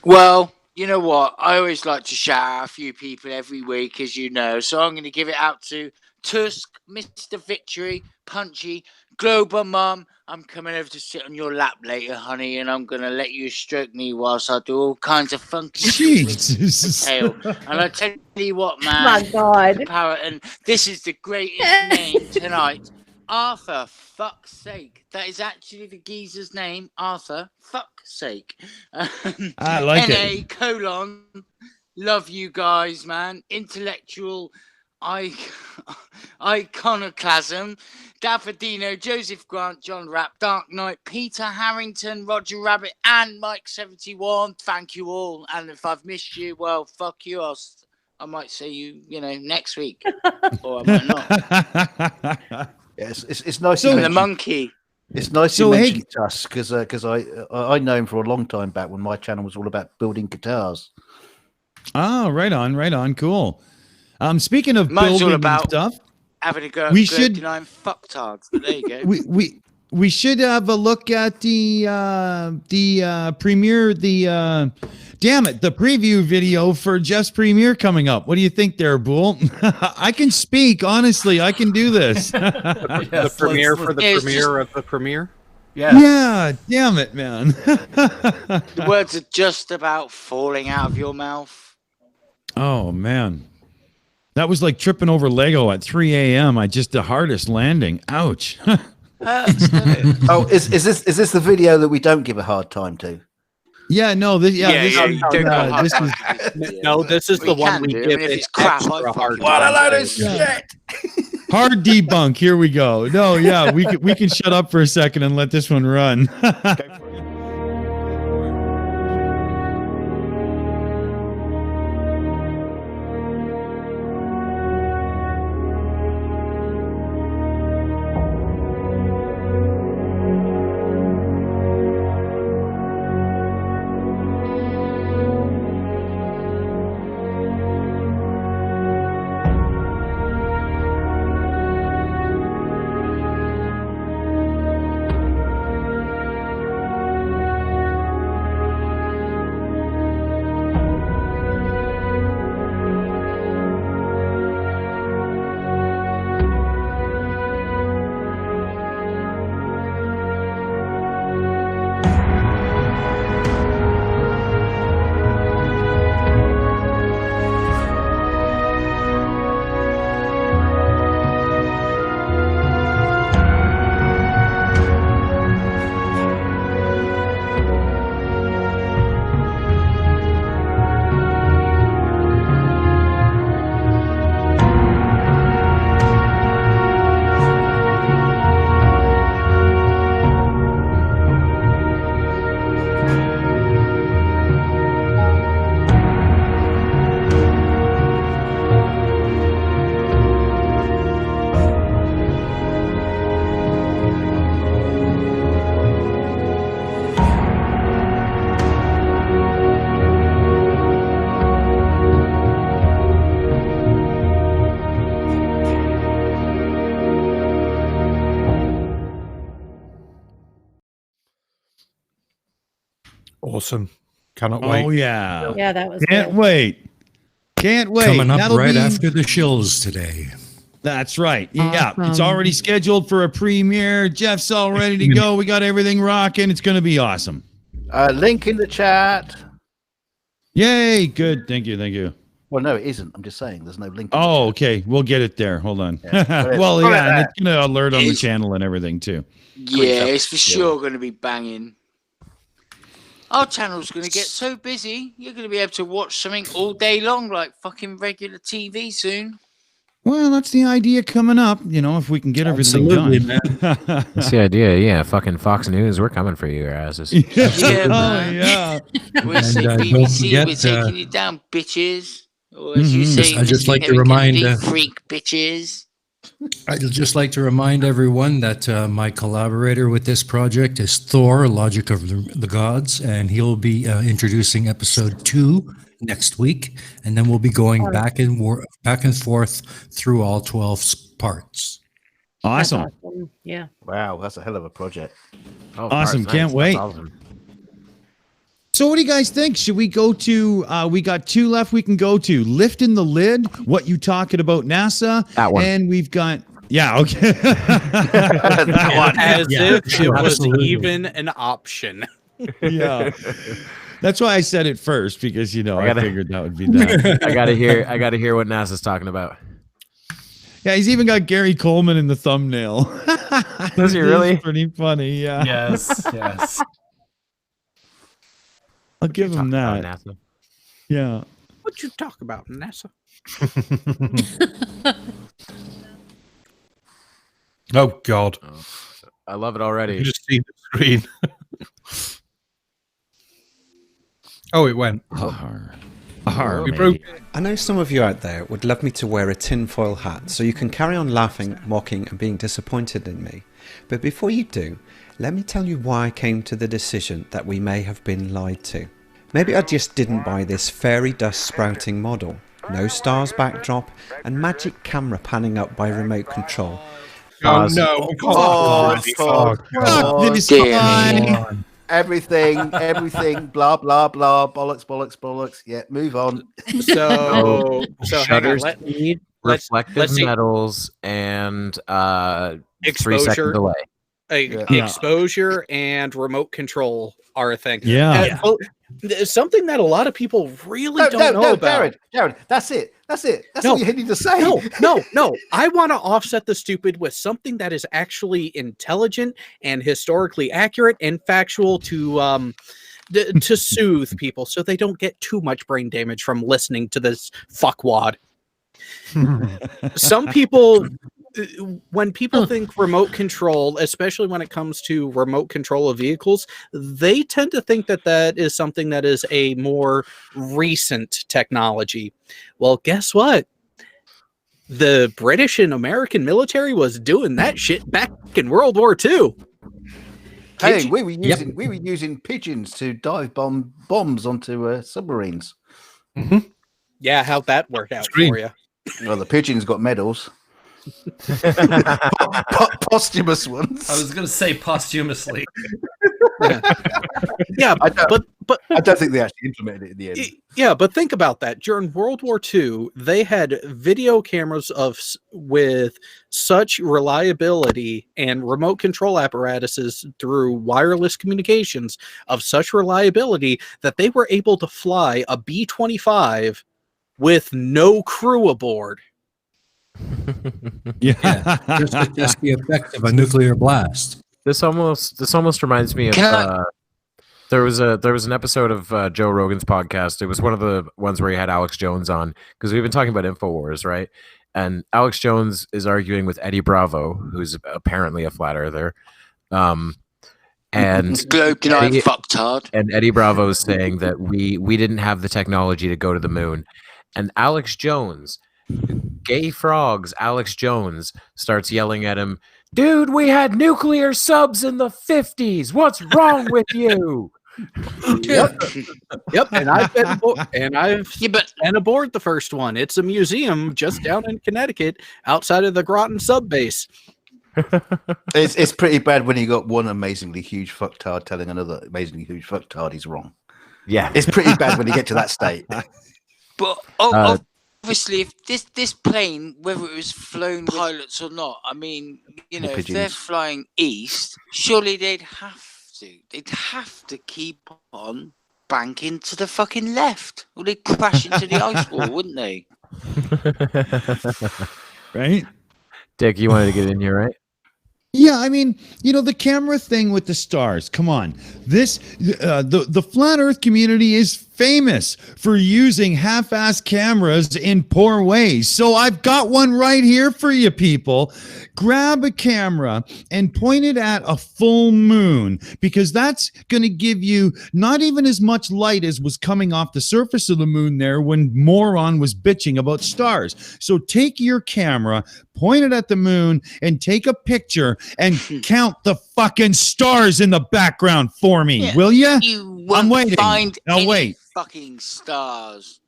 Well, you know what? I always like to shout out a few people every week, as you know. So I'm going to give it out to Tusk, Mr. Victory, Punchy, Global Mum. I'm coming over to sit on your lap later, honey, and I'm going to let you stroke me whilst I do all kinds of funky shit with the Jesus. tail. And I tell you what, man. My God. The power, and this is the greatest name tonight. Arthur, fuck's sake. That is actually the geezer's name, Arthur, fuck's sake. I like N-A, it. colon, love you guys, man. Intellectual iconoclasm. Daffodino, Joseph Grant, John Rapp, Dark Knight, Peter Harrington, Roger Rabbit, and Mike71. Thank you all. And if I've missed you, well, fuck you. I might see you, next week. Or I might not. Yes, it's nice. So you the mentioned- monkey. It's nice So, you hey- mentioned Tusk because I know him for a long time back when my channel was all about building guitars. Oh, right on, cool. Speaking of Mine's all building about and stuff, having a go We at should- denying fucktards. But there you go. we should have a look at the premiere, the preview video for Jeff's premiere coming up. What do you think there, Boole? I can speak, honestly. I can do this. The premiere for the It's premiere of the premiere. Yeah, damn it, man. The words are just about falling out of your mouth. Oh, man. That was like tripping over Lego at 3 a.m. The hardest landing. Ouch. Oh, is this the video that we don't give a hard time to? Yeah, no, this you don't go this hard is time. No, this is We the one can we do, give and if it it's crap, extra I hard. fucking don't. shit! hard debunk. Here we go. No, yeah, we can shut up for a second and let this one run. Awesome. Cannot wait. Oh yeah. Yeah, that was Can't good. wait. Can't wait. Coming up That'll right be- after the Shills today. That's right. Yeah, it's Awesome. already scheduled for a premiere. Jeff's all ready to go. We got everything rocking. It's going to be awesome. Link in the chat. Yay! Good. Thank you. Well, no, it isn't. I'm just saying there's no link. in the Oh, chat. okay. We'll get it there. Hold on. Yeah. Well, Look at yeah, and that. it's going to alert on the It's- channel and everything too. Yeah, up. it's for sure going to be banging. Our channel's going to get so busy, you're going to be able to watch something all day long, like fucking regular TV soon. Well, that's the idea coming up. If we can get everything Absolutely, done. That's the idea. Yeah, fucking Fox News, we're coming for you, your asses. Yeah, Oh man. yeah. We say don't BBC, forget, we're taking you down, bitches. Or as you Mhm. say, I'd just Mr. like to Kevin remind, Kennedy, freak bitches. I'd just like to remind everyone that my collaborator with this project is Thor, Logic of the Gods, and he'll be introducing episode 2 next week, and then we'll be going back and forth through all 12 parts. Awesome. That's awesome. Yeah. Wow, that's a hell of a project. Oh, Awesome. nice. Can't That's wait. awesome. So what do you guys think? Should we go to, we got 2 left we can go to. Lifting the Lid, what you talking about NASA? That one. And we've got, yeah, okay. That one. As Yeah, if it was absolutely. even an option. Yeah. That's why I said it first, because, I figured that would be that. I gotta hear what NASA's talking about. Yeah, he's even got Gary Coleman in the thumbnail. Does he really? It's pretty funny, yeah. Yes. I'll give him Talking that. about NASA. Yeah. What you talk about, NASA? Oh God! I love it You already. just see the screen. Oh, it went. We broke. I know some of you out there would love me to wear a tinfoil hat so you can carry on laughing, mocking and being disappointed in me. But before you do, let me tell you why I came to the decision that we may have been lied to. Maybe I just didn't buy this fairy dust sprouting model. No stars backdrop and magic camera panning up by remote control. Oh no! Fuck this dear. guy. Everything, blah blah blah, bollocks. Yeah, move on. So hang on, Shutter let's reflective see. metals and 3 Exposure. second delay. Exposure and remote control are a thing. Yeah. Something that a lot of people really don't know about. Jared, that's it. That's No. all you need to say. No. I want to offset the stupid with something that is actually intelligent and historically accurate and factual to soothe people so they don't get too much brain damage from listening to this fuckwad. Some people, when people think remote control, especially when it comes to remote control of vehicles, they tend to think that that is something that is a more recent technology. Well, guess what? The British and American military was doing that shit back in World War II. Hey, we were using pigeons to dive bombs onto submarines. Yeah, how'd that work out for you? Well, the pigeons got medals. Posthumous ones. I was going to say posthumously. Yeah, but I don't think they actually implemented it in the end. Yeah, but think about that. During World War II, they had video cameras with such reliability and remote control apparatuses through wireless communications of such reliability that they were able to fly a B-25 with no crew aboard. Yeah, just the effect of a nuclear blast. This almost reminds me of there was an episode of Joe Rogan's podcast. It was one of the ones where he had Alex Jones on, because we've been talking about InfoWars, right? And Alex Jones is arguing with Eddie Bravo, who's apparently a flat earther. And Globe denied fucktard. And Eddie Bravo is saying that we didn't have the technology to go to the moon. And Alex Jones, Gay Frogs Alex Jones, starts yelling at him, "Dude, we had nuclear subs in the 50s. What's wrong with you?" Yep. And I've been aboard the first one. It's a museum just down in Connecticut, outside of the Groton sub base. It's pretty bad when you got one amazingly huge fucktard telling another amazingly huge fucktard he's wrong. Yeah, it's pretty bad when you get to that state. But obviously, if this plane, whether it was flown pilots or not, I mean, if they're flying east, surely they'd have to keep on banking to the fucking left, or they'd crash into the ice wall, wouldn't they? Right? Dick, you wanted to get in here, right? Yeah, I mean, the camera thing with the stars. Come on. The flat earth community is famous for using half-assed cameras in poor ways. So I've got one right here for you people. Grab a camera and point it at a full moon, because that's going to give you not even as much light as was coming off the surface of the moon there when Moron was bitching about stars. So take your camera, point it at the moon, and take a picture and count the fucking stars in the background for me, will ya? You won't I'm waiting. find I'll any wait. fucking stars.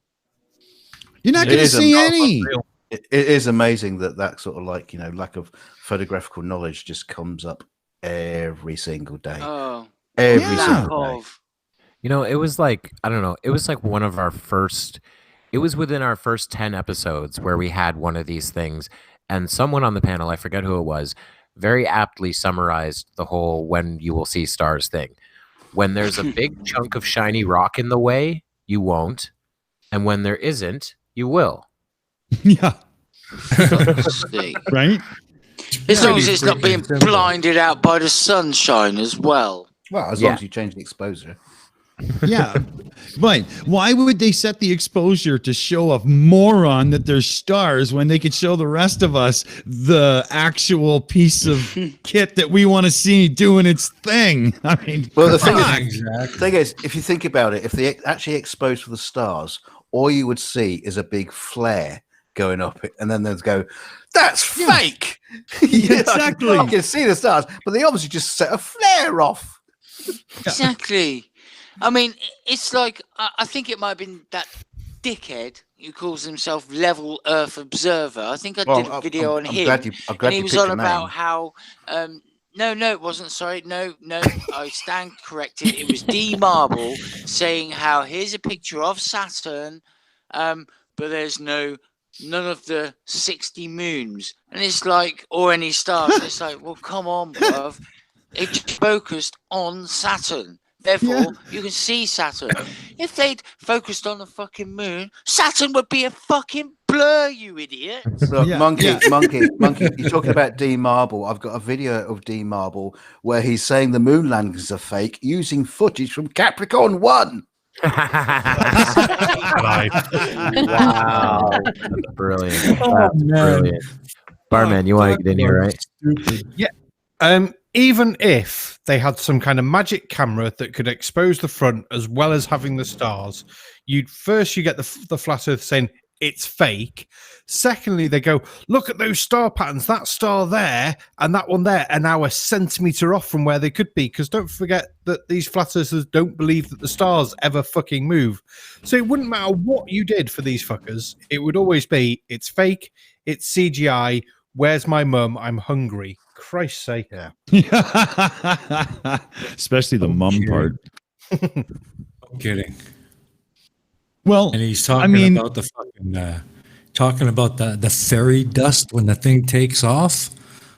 You're not going to see any. It is amazing that sort of like, lack of photographical knowledge just comes up every single day. Oh, Every Yeah. single day. You know, it was like, I don't know, it was like one of our first, it was within our first 10 episodes where we had one of these things. And someone on the panel, I forget who it was, very aptly summarized the whole "when you will see stars" thing. When there's a big chunk of shiny rock in the way, you won't. And when there isn't, you will. Yeah. Right? As long as it's not being blinded out by the sunshine as well. Well, as long as you change the exposure. Yeah. Right. Why would they set the exposure to show a moron that there's stars when they could show the rest of us the actual piece of kit that we want to see doing its thing? I mean, well, the thing is, if you think about it, if they actually exposed for the stars, all you would see is a big flare going up, and then they'd go, "That's fake." Exactly. You can see the stars, but they obviously just set a flare off. Exactly. I mean, it's like, I think it might have been that dickhead who calls himself Level Earth Observer. I think I did a video on him. And he was on about how, no, it wasn't. Sorry. No, I stand corrected. It was D Marble saying how here's a picture of Saturn, but there's none of the 60 moons. And it's like, or any stars. It's like, well, come on, bruv. It's focused on Saturn. Therefore, you can see Saturn. If they'd focused on the fucking moon, Saturn would be a fucking blur, you idiot. Look, Monkey, you're talking about D Marble. I've got a video of D Marble where he's saying the moon landings are fake using footage from Capricorn 1. Wow. That's brilliant. That's brilliant. Barman, you want to get in here, right? Yeah. Even if they had some kind of magic camera that could expose the front as well as having the stars, you get the flat Earth saying it's fake. Secondly, they go, look at those star patterns. That star there and that one there are now a centimeter off from where they could be. Because don't forget that these flat earthers don't believe that the stars ever fucking move. So it wouldn't matter what you did for these fuckers. It would always be, it's fake, it's CGI. Where's my mum? I'm hungry. Christ's sake. Yeah. Especially the mum part. I'm kidding. Well, and he's talking about the fucking talking about the fairy dust when the thing takes off.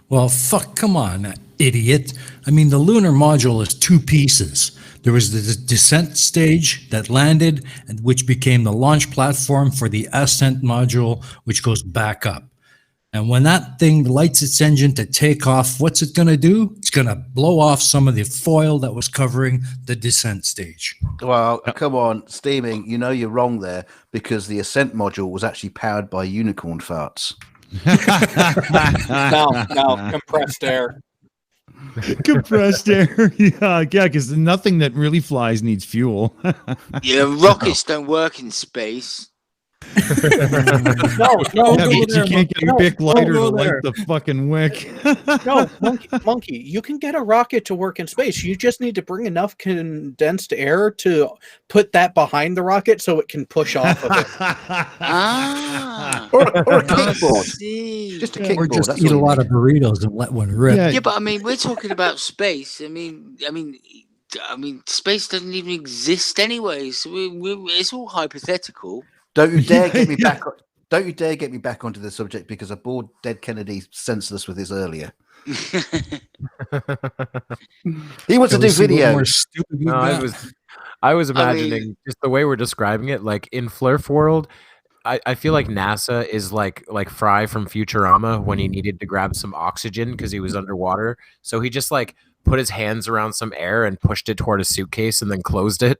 Well, fuck, come on, idiot. I mean, the lunar module is two pieces. There was the descent stage that landed, and which became the launch platform for the ascent module, which goes back up. And when that thing lights its engine to take off, what's it going to do? It's going to blow off some of the foil that was covering the descent stage. Well, come on, Steaming, you're wrong there, because the ascent module was actually powered by unicorn farts. No, compressed air. Compressed air. Yeah, because nothing that really flies needs fuel. Yeah, rockets don't work in space. No, you can't get a big lighter to light the fucking wick. No, monkey, you can get a rocket to work in space. You just need to bring enough condensed air to put that behind the rocket so it can push off of it. Or a kickboard. Just a kickboard. Or just eat a lot of burritos and let one rip. Yeah, but I mean, we're talking about space. I mean, space doesn't even exist anyway, so it's all hypothetical. Don't you dare get me back. Don't you dare get me back onto the subject, because I bored Dead Kennedy senseless with this earlier. He wants to do video. No, I was imagining just the way we're describing it, like in Flurf World. I feel like NASA is like Fry from Futurama when he needed to grab some oxygen because he was underwater. So he just like put his hands around some air and pushed it toward a suitcase and then closed it.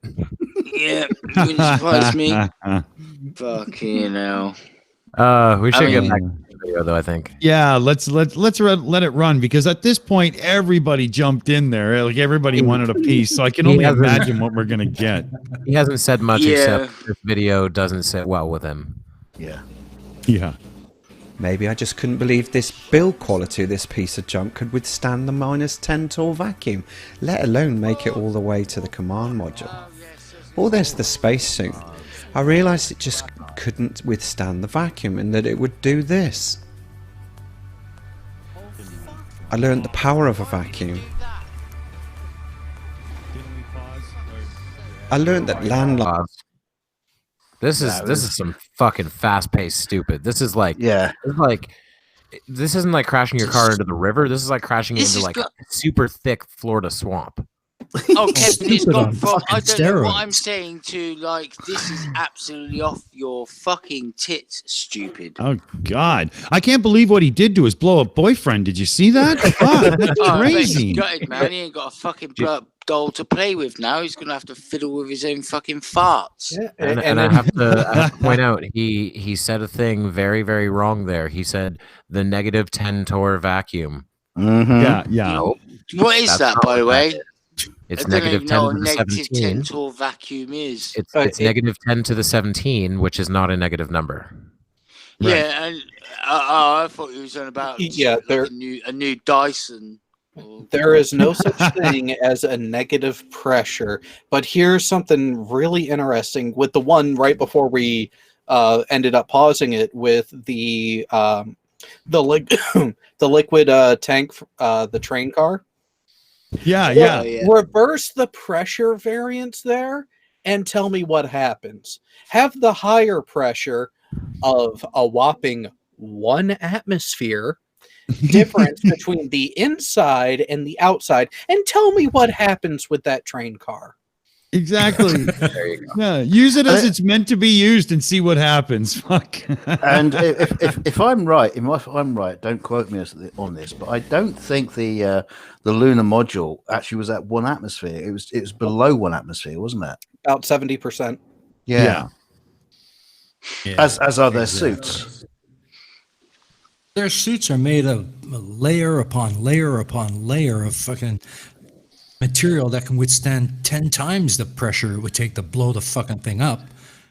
Yeah, wouldn't surprise me. Fucking hell. We should get back to the video, though, I think. Yeah, let's let it run, because at this point everybody jumped in there. Like everybody wanted a piece, so I can only imagine what we're gonna get. He hasn't said much except this video doesn't sit well with him. Yeah. Maybe I just couldn't believe this build quality of this piece of junk could withstand the -10 torr vacuum, let alone make it all the way to the command module. Or there's the spacesuit. I realised it just couldn't withstand the vacuum and that it would do this. I learned the power of a vacuum. I learned that landlords. This is some fucking fast-paced stupid. This is like this isn't like crashing your car into the river. This is like crashing into like a super thick Florida swamp. Oh, Kevin, it's gone from I don't know what steroids. I'm saying to like this is absolutely off your fucking tits, stupid. Oh God, I can't believe what he did to his blow-up boyfriend. Did you see that? Fuck, that's Oh, I bet he's crazy. gutted, man. He ain't got a fucking doll to play with now. He's gonna have to fiddle with his own fucking farts. Yeah, And I have to point out, he said a thing very, very wrong there. He said the negative 10 torr vacuum. Yeah. Nope. What is That's that, not by the what that way? is. It's I don't negative even 10 know to what the negative 10 17. torr vacuum is. It's negative 10 to the 17, which is not a negative number. Yeah, and I thought he was on about a new Dyson. There is no such thing as a negative pressure. But here's something really interesting with the one right before we ended up pausing it with the liquid tank, the train car. Yeah. Reverse the pressure variance there and tell me what happens. Have the higher pressure of a whopping 1 atmosphere difference between the inside and the outside, and tell me what happens with that train car. Exactly. There you go. Yeah, use it as it's meant to be used and see what happens. Fuck. And if I'm right, don't quote me on this, but I don't think the lunar module actually was at 1 atmosphere. It was below 1 atmosphere, wasn't it? About 70%. Yeah. As are their suits. Their suits are made of layer upon layer upon layer of fucking material that can withstand 10 times the pressure it would take to blow the fucking thing up.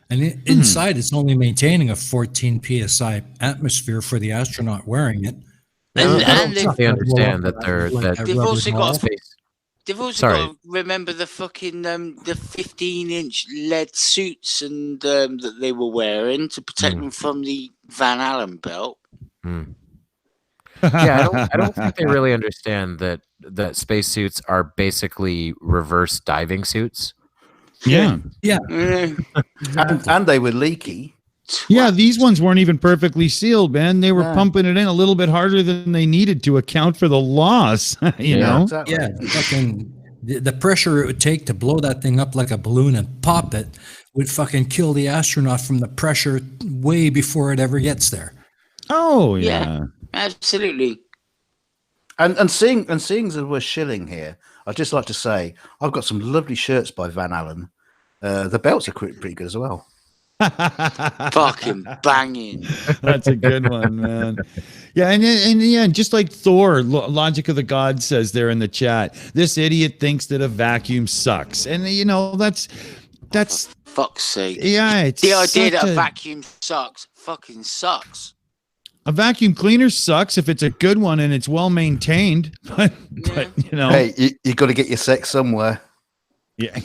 And inside, it's only maintaining a 14 psi atmosphere for the astronaut wearing it. And They understand that they've also got to remember the fucking the 15-inch lead suits and that they were wearing to protect them from the Van Allen belt. Yeah, I don't think they really understand that spacesuits are basically reverse diving suits. Yeah. And they were leaky. Yeah, these ones weren't even perfectly sealed, man. They were pumping it in a little bit harder than they needed to account for the loss. you know? Exactly. Yeah, fucking the pressure it would take to blow that thing up like a balloon and pop it would fucking kill the astronaut from the pressure way before it ever gets there. Oh yeah. Absolutely. And seeing as we're shilling here, I'd just like to say I've got some lovely shirts by Van Allen. The belts are pretty good as well. Fucking banging. That's a good one, man. Yeah, and just like Thor, Logic of the God says there in the chat, this idiot thinks that a vacuum sucks, and that's fuck's sake. Yeah, it's the idea that such a vacuum sucks. Fucking sucks. A vacuum cleaner sucks if it's a good one and it's well maintained, but hey, you got to get your sex somewhere. Yeah,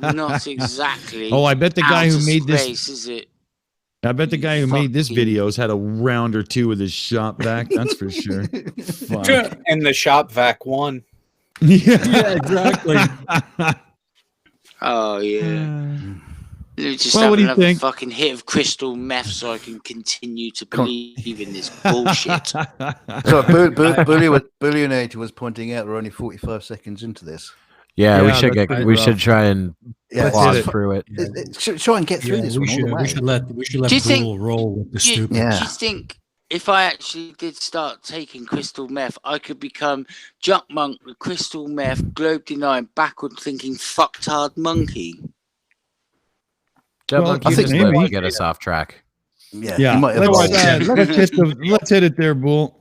not exactly. Oh, I bet the guy who made space, this is it? I bet the guy who made this video's had a round or two with his shop vac. That's for sure. Fuck. And the shop vac won. Yeah, exactly. Oh yeah. Just Well, have what do you another think? fucking hit of crystal meth so I can continue to believe in this bullshit. So Booleanenator was pointing out we're only 45 seconds into this. Yeah, we should try and plod through it. Try and get through this one all the way. We should let Boole roll with the stupid. Do you think if I actually did start taking crystal meth, I could become Jutmonk, the crystal meth, globe denying, backward thinking, fucktard monkey? Jutmonk, you just live to get us off track. Yeah. Let's hit it there, Bull.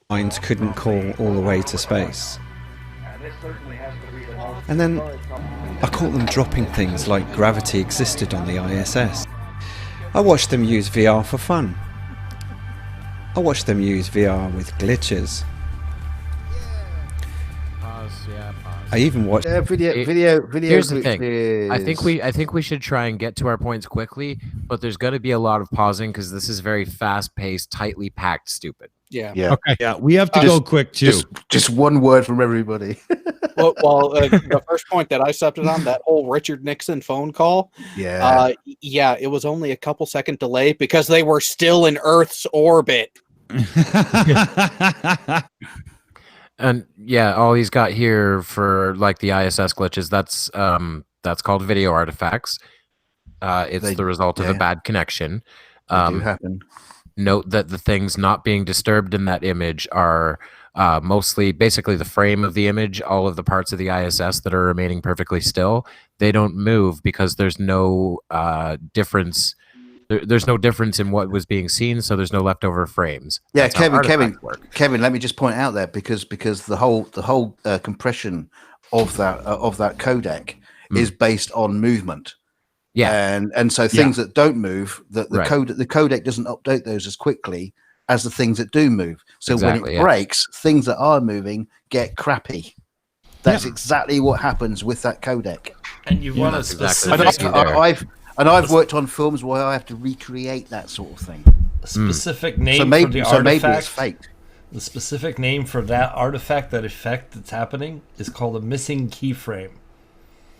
Minds couldn't call all the way to space. And then I caught them dropping things like gravity existed on the ISS. I watched them use VR for fun. I watched them use VR with glitches. Pause. I even watched. Video. Here's the thing. glitches. I think we should try and get to our points quickly, but there's going to be a lot of pausing because this is very fast-paced, tightly packed, stupid. Yeah. Okay. Yeah, we have to go quick too. Just one word from everybody. The first point that I stepped on, that whole Richard Nixon phone call. Yeah. Yeah, it was only a couple second delay because they were still in Earth's orbit. And yeah, all he's got here for like the ISS glitches, that's called video artifacts. It's the result of a bad connection. They do happen. Note that the things not being disturbed in that image are mostly basically the frame of the image, all of the parts of the ISS that are remaining perfectly still. They don't move because there's no difference. There's no difference in what was being seen, so there's no leftover frames. Yeah, That's how artifacts work. Kevin. Let me just point out there because the whole compression of that codec is based on movement. Yeah, and so things that don't move, the codec doesn't update those as quickly as the things that do move. So when it breaks, things that are moving get crappy. That's exactly what happens with that codec. And you want a specific. I've worked on films where I have to recreate that sort of thing. A specific name so maybe, for the so artifact. maybe it's faked. The specific name for that artifact, that effect that's happening, is called a missing keyframe.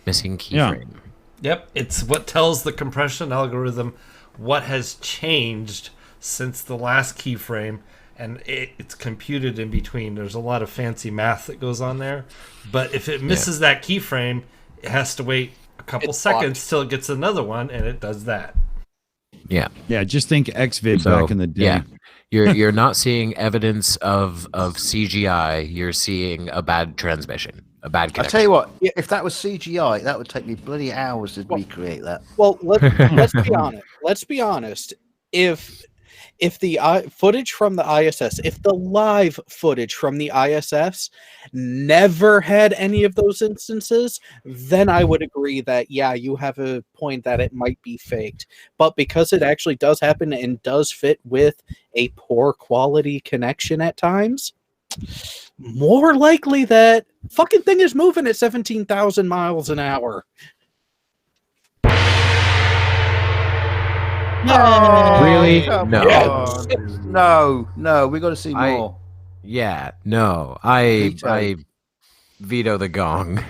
Missing keyframe. Yep, it's what tells the compression algorithm what has changed since the last keyframe, and it's computed in between. There's a lot of fancy math that goes on there, but if it misses that keyframe, it has to wait a couple seconds till it gets another one, and it does that. Yeah. Yeah, just think XVid back in the day. Yeah. You're not seeing evidence of CGI. You're seeing a bad transmission, a bad connection. I tell you what, if that was CGI, that would take me bloody hours to recreate that. Well, let's be honest. Let's be honest. If the footage from the ISS, if the live footage from the ISS never had any of those instances, then I would agree that, yeah, you have a point that it might be faked. But because it actually does happen and does fit with a poor quality connection at times, more likely that fucking thing is moving at 17,000 miles an hour. Really? No. No, we got to see more. I veto the gong.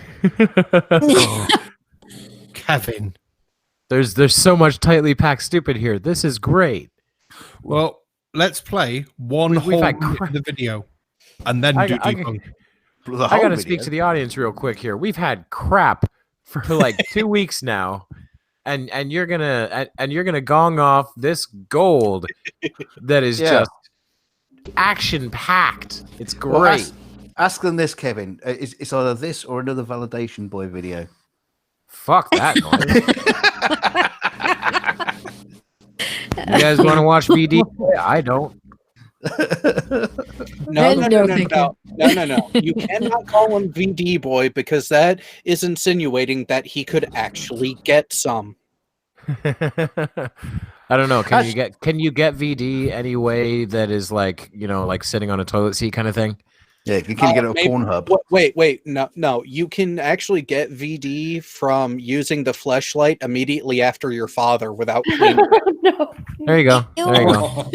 Kevin. There's so much tightly packed stupid here. This is great. Well, let's play one whole minute of the video and then do debunk. I got to speak to the audience real quick here. We've had crap for like 2 weeks now. And you're gonna gong off this gold that is just action packed. It's great. Well, ask them this, Kevin. It's either this or another Validation Boy video. Fuck that noise. You guys want to watch VD? I don't. No. You cannot call him VD boy because that is insinuating that he could actually get some. I don't know. Can you get VD any way that is like, like sitting on a toilet seat kind of thing? Yeah, can you get it on Pornhub? Wait, no. You can actually get VD from using the fleshlight immediately after your father without cleaning. No. There you go. There you go.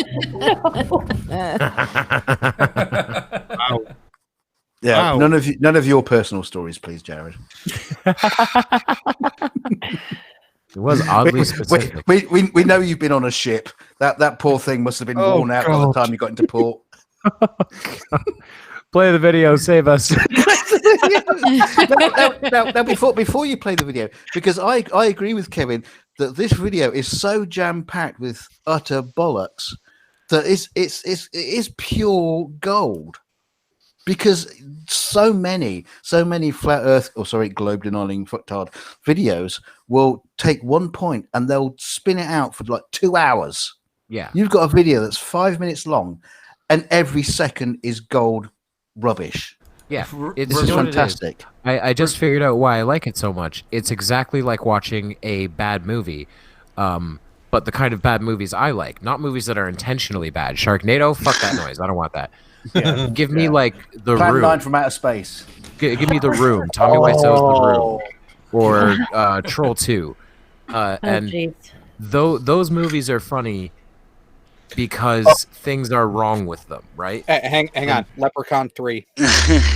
Wow. Yeah, wow. None of your personal stories, please, Jared. It was oddly specific. We know you've been on a ship. That poor thing must have been worn out by the time you got into port. Play the video, save us. now, before you play the video, because I agree with Kevin that this video is so jam packed with utter bollocks that it is pure gold. Because so many flat Earth, globe denying fucktard videos will take 1 point and they'll spin it out for like 2 hours. Yeah, you've got a video that's 5 minutes long, and every second is gold rubbish. Yeah, this is fantastic. I just figured out why I like it so much. It's exactly like watching a bad movie, but the kind of bad movies I like, not movies that are intentionally bad. Sharknado, fuck that noise. I don't want that. Yeah. Give me like the Plan room. 9 from outer space. Give me the room. Tommy Wiseau's the room, or Troll 2. And jeez. those movies are funny because things are wrong with them, right? Hang on. Leprechaun 3.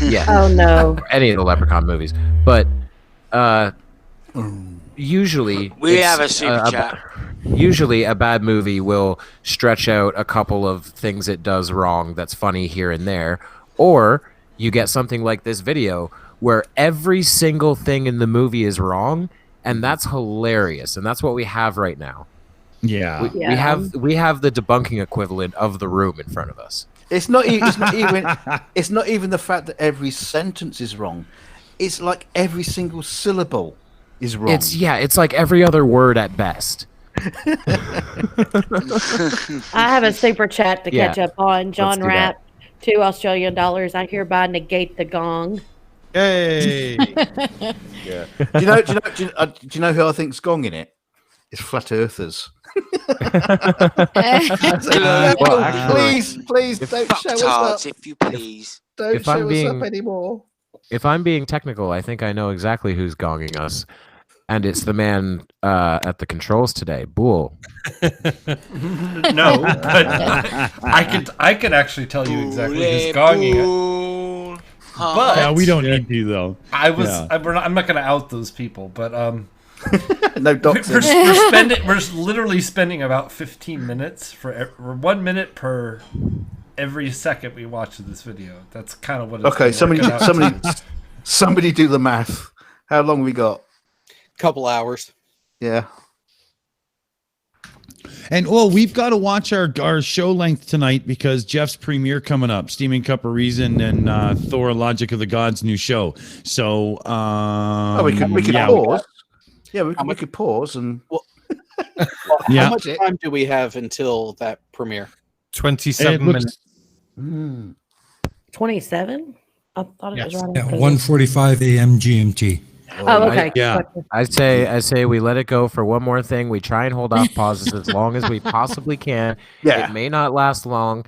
Yeah. Oh no. Any of the Leprechaun movies, but usually We it's, have a super chat. Usually, a bad movie will stretch out a couple of things it does wrong that's funny here and there, or you get something like this video where every single thing in the movie is wrong, and that's hilarious, and that's what we have right now. Yeah. We have the debunking equivalent of the room in front of us. It's not even the fact that every sentence is wrong. It's like every single syllable is wrong. It's like every other word at best. I have a super chat to catch Yeah. up on. John do Rapp, $2 I hereby negate the gong. Hey. Yeah. Do you know who I think's gong in it? It's flat earthers. Please don't show us up. If you please. Don't show us up anymore. If I'm being technical, I think I know exactly who's gonging us, and it's the man at the controls today, Boole. No, but I could actually tell you exactly who's gonging it. But Yeah, we don't need to though. I'm not going to out those people, but No doxing. we're literally spending about 15 minutes for 1 minute per every second we watch this video. That's kind of what it's Okay, somebody do the math. How long we got? Couple hours. Yeah. And we've got to watch our show length tonight because Jeff's premiere coming up, Steaming Cup of Reason and Thor: Logic of the Gods new show. So we can pause. Yeah, we could pause and. Yeah. How much time do we have until that premiere? 27 minutes. 27? I thought it was right. At 1:45 a.m. GMT. Oh, okay. I say we let it go for one more thing. We try and hold off pauses as long as we possibly can. Yeah. It may not last long,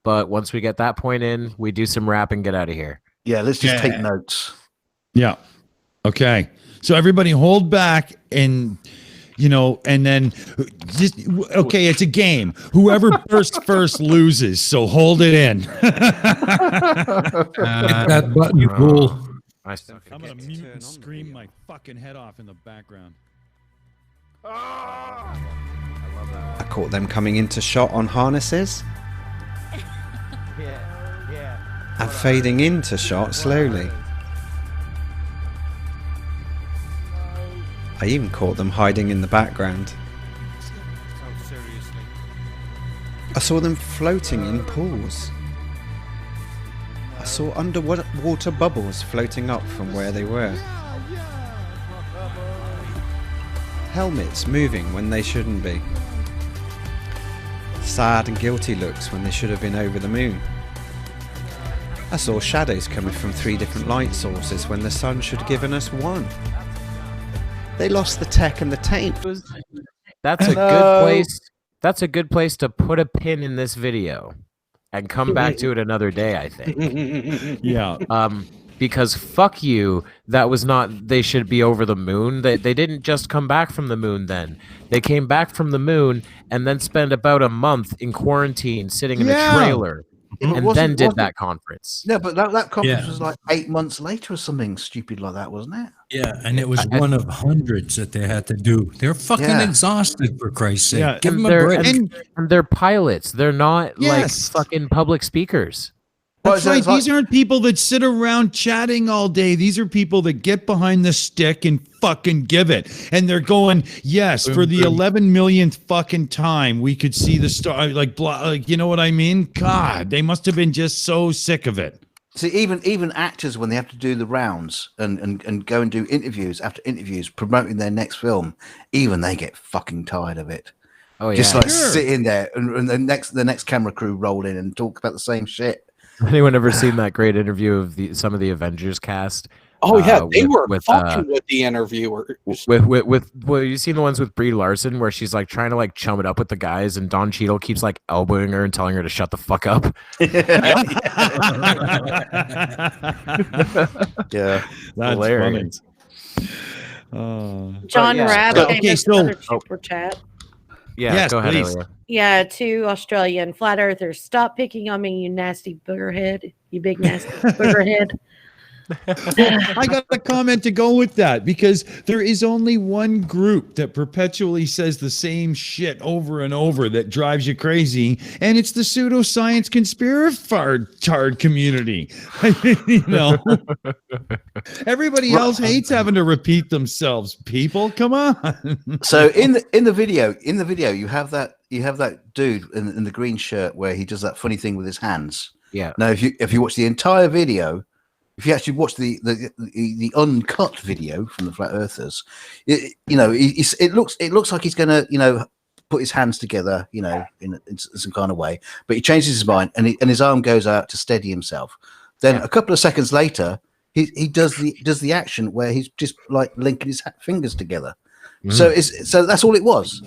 but once we get that point in, we do some rap and get out of here. Yeah, let's just take notes. Yeah. Okay. So everybody hold back and then just okay, it's a game. Whoever bursts first loses. So hold it in. Hit that button, Boole. I'm gonna mute and scream my fucking head off in the background. I caught them coming into shot on harnesses and fading into shot slowly. I even caught them hiding in the background. I saw them floating in pools. I saw underwater bubbles floating up from where they were. Helmets moving when they shouldn't be. Sad and guilty looks when they should have been over the moon. I saw shadows coming from 3 different light sources when the sun should have given us 1. They lost the tech and the tape. That's a good place. That's a good place to put a pin in this video and come back to it another day, I think. Yeah. Because fuck you, that was not, they should be over the moon. They didn't just come back from the moon then. They came back from the moon and then spent about a month in quarantine sitting in a trailer and then did that conference. Yeah, but that conference was like 8 months later or something stupid like that, wasn't it? Yeah, and it was one of hundreds that they had to do. They're fucking exhausted, for Christ's sake. Yeah, Give them a break. And they're pilots. They're not like fucking public speakers. That's right. These aren't people that sit around chatting all day. These are people that get behind the stick and fucking give it. And they're going, yes, for the 11 millionth fucking time, we could see the star. Like, you know what I mean? God, they must have been just so sick of it. See, even actors, when they have to do the rounds and go and do interviews after interviews promoting their next film, even they get fucking tired of it. Oh yeah, just like sit in there and the next camera crew roll in and talk about the same shit. Anyone ever seen that great interview of some of the Avengers cast Oh yeah, they were with fucking with the interviewers. with well, you seen the ones with Brie Larson where she's like trying to like chum it up with the guys, and Don Cheadle keeps like elbowing her and telling her to shut the fuck up. Yeah, that's hilarious. John Rabb Okay, gave us so another super chat. Yeah, Yes, go ahead, please. Ilya. Yeah, to Australian flat earthers, stop picking on me, you nasty boogerhead, you big nasty boogerhead. I got a comment to go with that because there is only one group that perpetually says the same shit over and over that drives you crazy, and it's the pseudoscience conspirafard community. You know, everybody else hates having to repeat themselves. People, come on. So in the video, you have that dude in the green shirt where he does that funny thing with his hands. Yeah. Now, if you watch the entire video, if you actually watch the uncut video from the Flat Earthers, it looks like he's gonna put his hands together, in some kind of way, but he changes his mind and his arm goes out to steady himself. Then a couple of seconds later, he does the action where he's just like linking his fingers together. So that's all it was.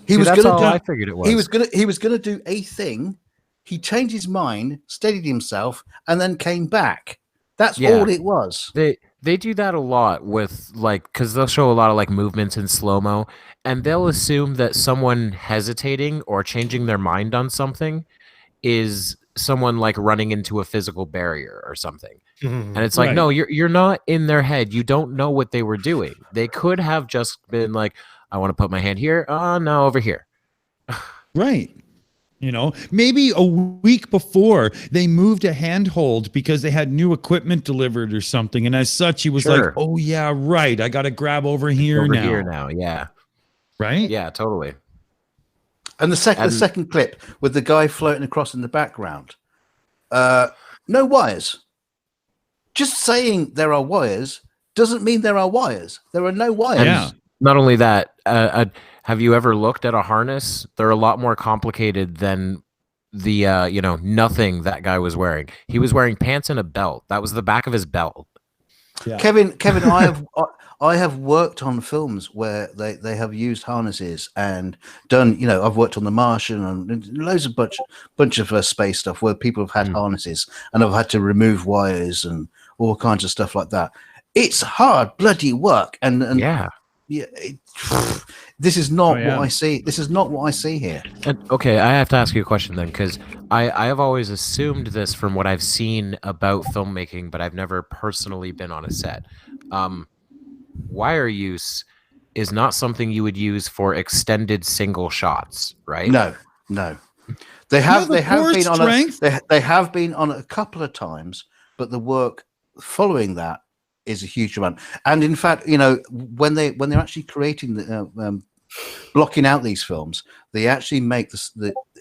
I figured it was. He was gonna do a thing. He changed his mind, steadied himself, and then came back. That's all it was. They do that a lot with because they'll show a lot of like movements in slow-mo, and they'll assume that someone hesitating or changing their mind on something is someone like running into a physical barrier or something. And it's like, no, you're not in their head. You don't know what they were doing. They could have just been like, I want to put my hand here. Oh, no, over here. Right. Maybe a week before they moved a handhold because they had new equipment delivered or something. And as such, he was like, oh, yeah, right. I got to grab over here now. Yeah. Right? Yeah, totally. And the second clip with the guy floating across in the background. No wires. Just saying there are wires doesn't mean there are wires. There are no wires. Yeah. Not only that, have you ever looked at a harness? They're a lot more complicated than the nothing that guy was wearing. He was wearing pants and a belt. That was the back of his belt. Yeah. Kevin, I have worked on films where they have used harnesses and done. I've worked on The Martian and loads of bunch of space stuff where people have had harnesses and I've had to remove wires and all kinds of stuff like that. It's hard bloody work, and this is not what I see. This is not what I see here. Okay, I have to ask you a question then, because I have always assumed this from what I've seen about filmmaking, but I've never personally been on a set. Wire use is not something you would use for extended single shots, right? No. They have been on a couple of times, but the work following that is a huge amount. And in fact, when they're actually creating the blocking out these films, they actually make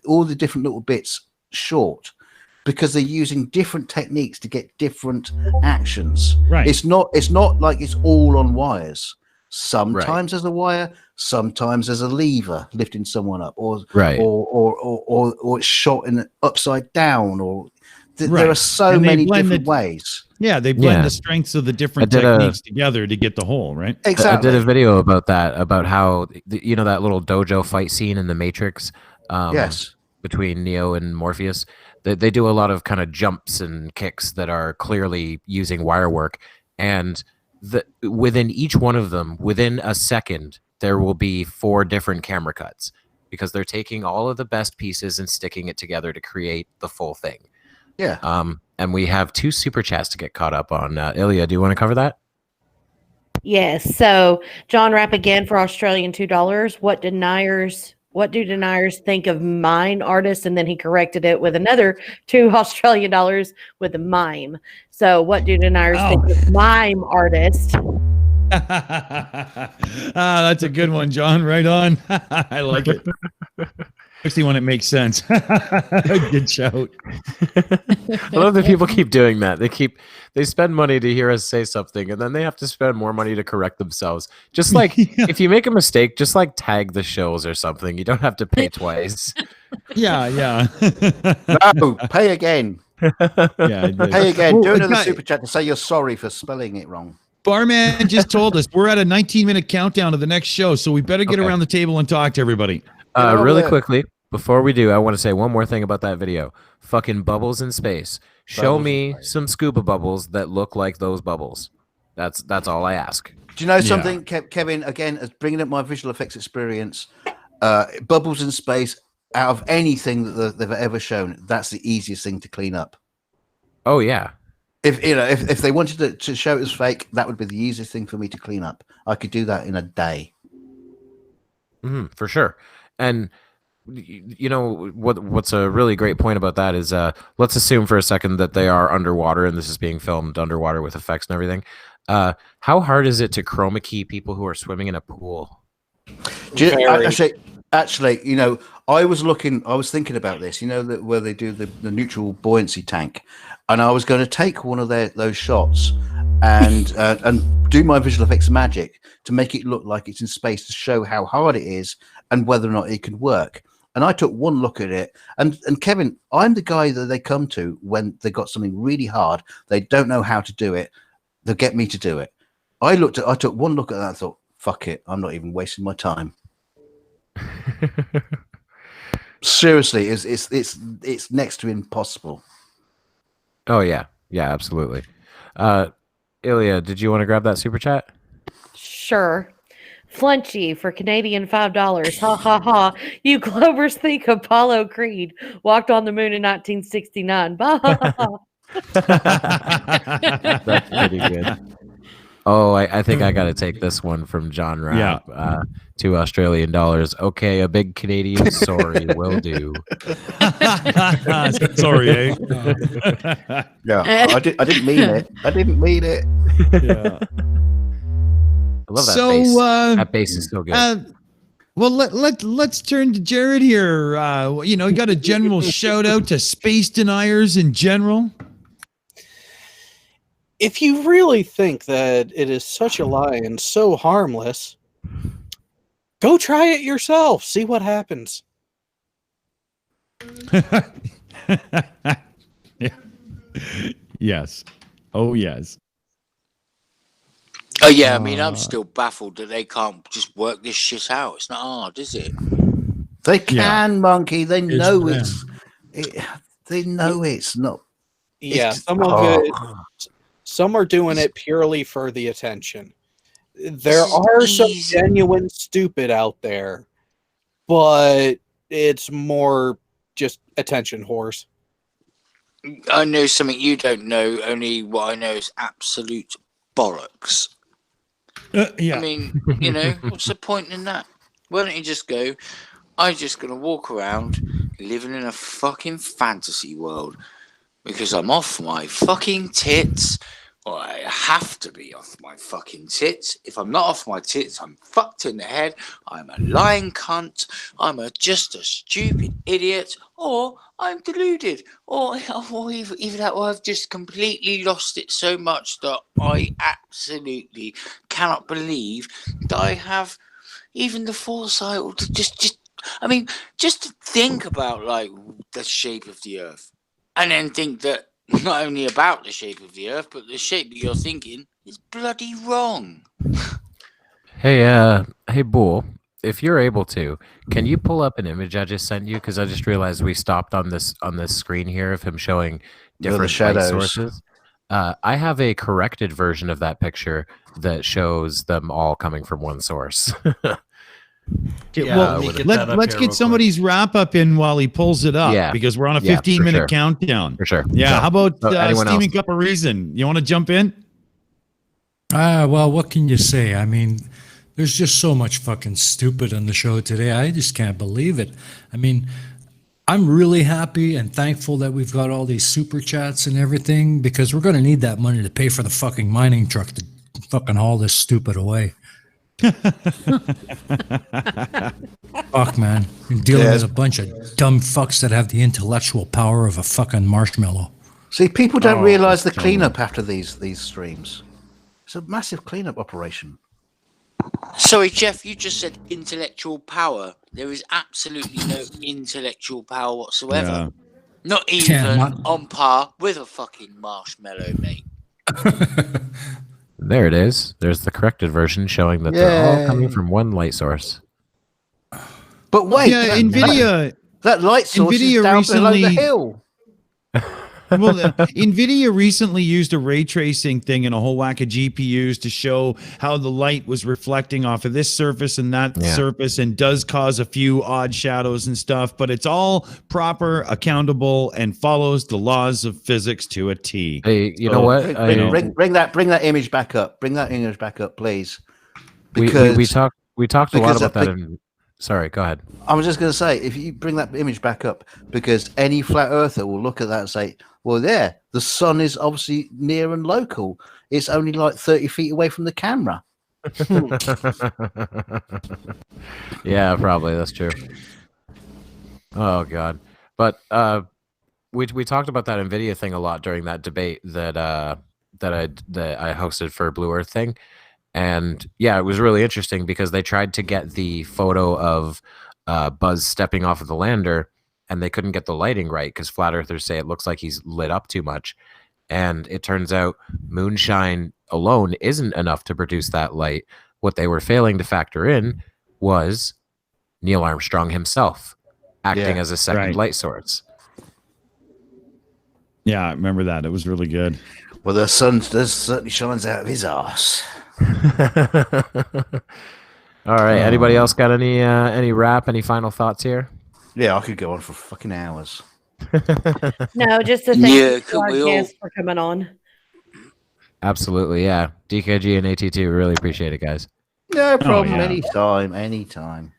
all the different little bits short because they're using different techniques to get different actions. Right. It's not like it's all on wires. Sometimes there's a wire, sometimes there's a lever lifting someone up, or it's shot in upside down, or there are so many different ways. Yeah, they blend the strengths of the different techniques together to get the whole, right? Exactly. I did a video about that, about how, that little dojo fight scene in The Matrix between Neo and Morpheus. They do a lot of kind of jumps and kicks that are clearly using wire work. And within each one of them, within a second, there will be 4 different camera cuts because they're taking all of the best pieces and sticking it together to create the full thing. Yeah. And we have 2 super chats to get caught up on. Ilya, do you want to cover that? Yes. So John Rapp again for Australian $2. What do deniers think of mime artists? And then he corrected it with another $2 Australian with a mime. So what do deniers think of mime artists? That's a good one, John. Right on. I like it. Especially when it makes sense. Good shout. I love that people keep doing that. They spend money to hear us say something, and then they have to spend more money to correct themselves. Just like if you make a mistake, just like tag the shows or something. You don't have to pay twice. Yeah. No, pay again. Yeah, I did. Hey, again, Oh, do another guy- super chat to say you're sorry for spelling it wrong. Barman just told us we're at a 19-minute countdown to the next show, so we better get Okay. around the table and talk to everybody. Really quickly, before we do, I want to say one more thing about that video. Fucking bubbles in space. Show Bubbles me some scuba bubbles that look like those bubbles. That's all I ask. Do you know something, Kevin? Again, as bringing up my visual effects experience, bubbles in space, out of anything that they've ever shown, that's the easiest thing to clean up. Oh yeah. If they wanted to show it as fake, that would be the easiest thing for me to clean up. I could do that in a day. For sure. And you know what's a really great point about that is let's assume for a second that they are underwater and this is being filmed underwater with effects and everything. How hard is it to chroma key people who are swimming in a pool? Actually, you know, I was thinking about this, you know, where they do the neutral buoyancy tank, and I was going to take one of those shots and do my visual effects magic to make it look like it's in space to show how hard it is and whether or not it could work. And I took one look at it, and Kevin, I'm the guy that they come to when they got something really hard, they don't know how to do it, they'll get me to do it. I took one look at that and thought, fuck it, I'm not even wasting my time. Seriously, it's next to impossible. Oh yeah, absolutely. Ilya, did you want to grab that super chat? Sure. Flunchy for Canadian $5. Ha ha ha. You Glovers think Apollo Creed walked on the moon in 1969. That's pretty good. Oh, I think I got to take this one from John Rapp. $2 Australian. Okay, a big Canadian sorry will do. Sorry, eh? Yeah, I didn't mean it. I didn't mean it. Yeah. I love that bass. That bass is so good. Well, let's turn to Jared here. You know, you got a general shout out to space deniers in general. If you really think that it is such a lie and so harmless, go try it yourself. See what happens. Yeah. Yes. Oh, yes. Oh yeah, I mean, I'm still baffled that they can't just work this shit out. It's not hard, is it? They can, Monkey. They know they know it's not. Yeah, It's some of it. Some are doing it purely for the attention. There are some genuine stupid out there, but it's more just attention whores. I know something you don't know. Only what I know is absolute bollocks. Yeah. I mean, you know, what's the point in that? Why don't you just go, I'm just going to walk around living in a fucking fantasy world because I'm off my fucking tits, or I have to be off my fucking tits. If I'm not off my tits, I'm fucked in the head, I'm a lying cunt, I'm just a stupid idiot, or I'm deluded, or even that, or I've just completely lost it so much that I absolutely cannot believe that I have even the foresight or to just I mean, just to think about like the shape of the earth, and then think that not only about the shape of the earth, but the shape that you're thinking is bloody wrong. Hey, Bull, if you're able to, can you pull up an image I just sent you? Because I just realized we stopped on this screen here of him showing different shadows. light sources. I have a corrected version of that picture that shows them all coming from one source. Well, let's get somebody's wrap up in while he pulls it up, because we're on a 15-minute countdown. For sure. Yeah. How about anyone Steaming else? Cup of Reason? You want to jump in? Well, what can you say? I mean, there's just so much fucking stupid on the show today. I just can't believe it. I mean, I'm really happy and thankful that we've got all these super chats and everything, because we're going to need that money to pay for the fucking mining truck to fucking haul this stupid away. Fuck, man. You're dealing with a bunch of dumb fucks that have the intellectual power of a fucking marshmallow. See, people don't realize the cleanup after these streams. It's a massive cleanup operation. Sorry, Jeff, you just said intellectual power. There is absolutely no intellectual power whatsoever. Not even Yeah, not- on par with a fucking marshmallow, mate. There it is. There's the corrected version showing that they're all coming Yay. from one light source. But wait, Yeah, that light source NVIDIA is down below the recently- hill. Well, NVIDIA recently used a ray tracing thing and a whole whack of GPUs to show how the light was reflecting off of this surface and that surface, and does cause a few odd shadows and stuff, but it's all proper, accountable, and follows the laws of physics to a T. Hey, you know what? Bring that image back up. Bring that image back up, please. We talked a lot about that. Sorry, go ahead. I was just going to say, if you bring that image back up, because any flat earther will look at that and say, well, there, the sun is obviously near and local. It's only like 30 feet away from the camera. Yeah, probably. That's true. Oh, God. But we talked about that NVIDIA thing a lot during that debate that I hosted for Blue Earth thing. And yeah, it was really interesting because they tried to get the photo of Buzz stepping off of the lander, and they couldn't get the lighting right because flat earthers say it looks like he's lit up too much. And it turns out moonshine alone isn't enough to produce that light. What they were failing to factor in was Neil Armstrong himself acting as a second light source. Yeah, I remember that. It was really good. Well, the sun certainly shines out of his arse. All right. Anybody else got any wrap? Any final thoughts here? Yeah, I could go on for fucking hours. No, just to thank you to our guests for coming on. Absolutely, yeah. DKG and AT2, we really appreciate it, guys. No problem. Anytime.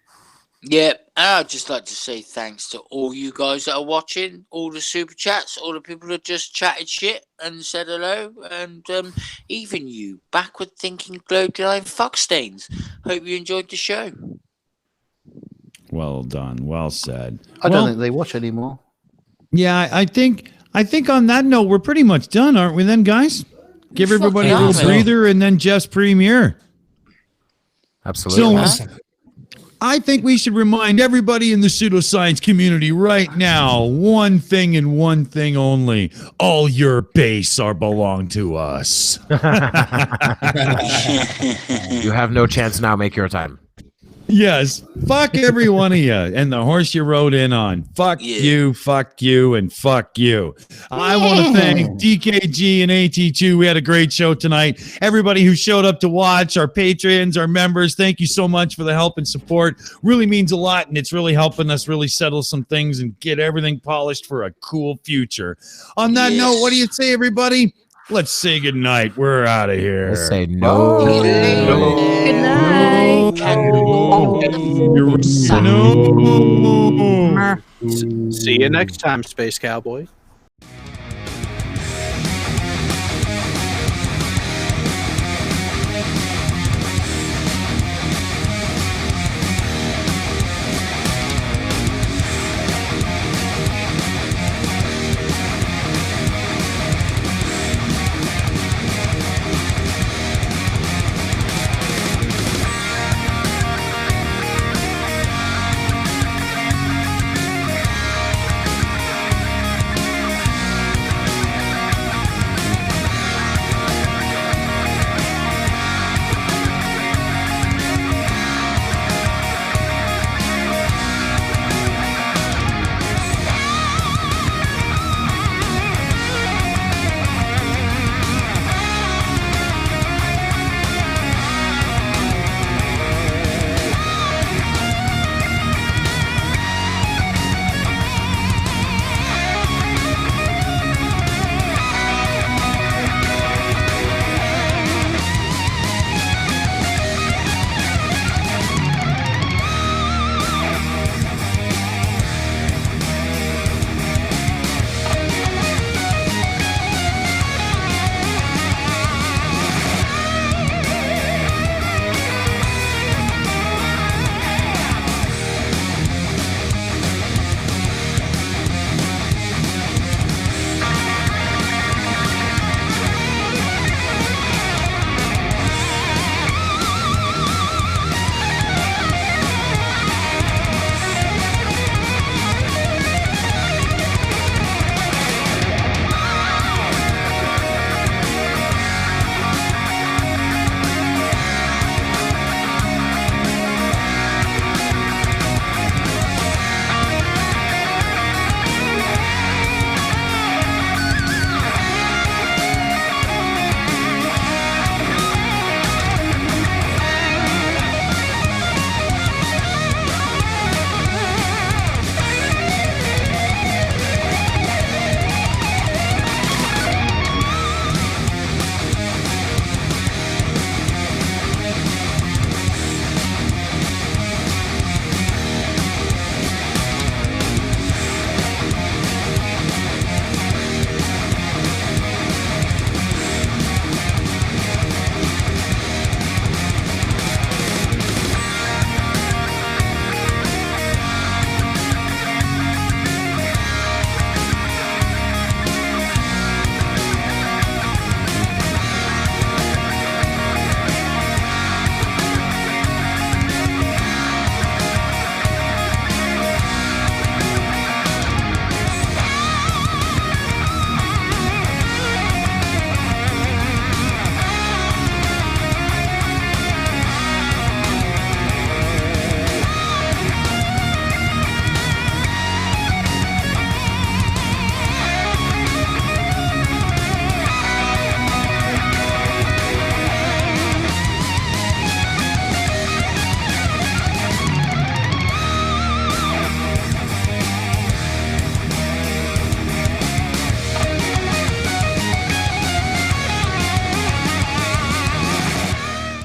Yeah, and I'd just like to say thanks to all you guys that are watching, all the super chats, all the people that just chatted shit and said hello, and even you, backward thinking globe-denying fuckstains. Hope you enjoyed the show. Well done. Well said. I don't think they watch anymore. Yeah, I think on that note, we're pretty much done, aren't we then, guys? Give everybody a little breather and then Jeff's premiere. Absolutely. So, I think we should remind everybody in the pseudoscience community right now, one thing and one thing only. All your base are belong to us. You have no chance now. Make your time. Yes. Fuck every one of you and the horse you rode in on. Fuck you, and fuck you. I want to thank DKG and AT2. We had a great show tonight. Everybody who showed up to watch, our patrons, our members, thank you so much for the help and support. Really means a lot, and it's really helping us really settle some things and get everything polished for a cool future. On that note, what do you say, everybody? Let's say goodnight. We're out of here. Let's say no. Good night. See you next time, Space Cowboy.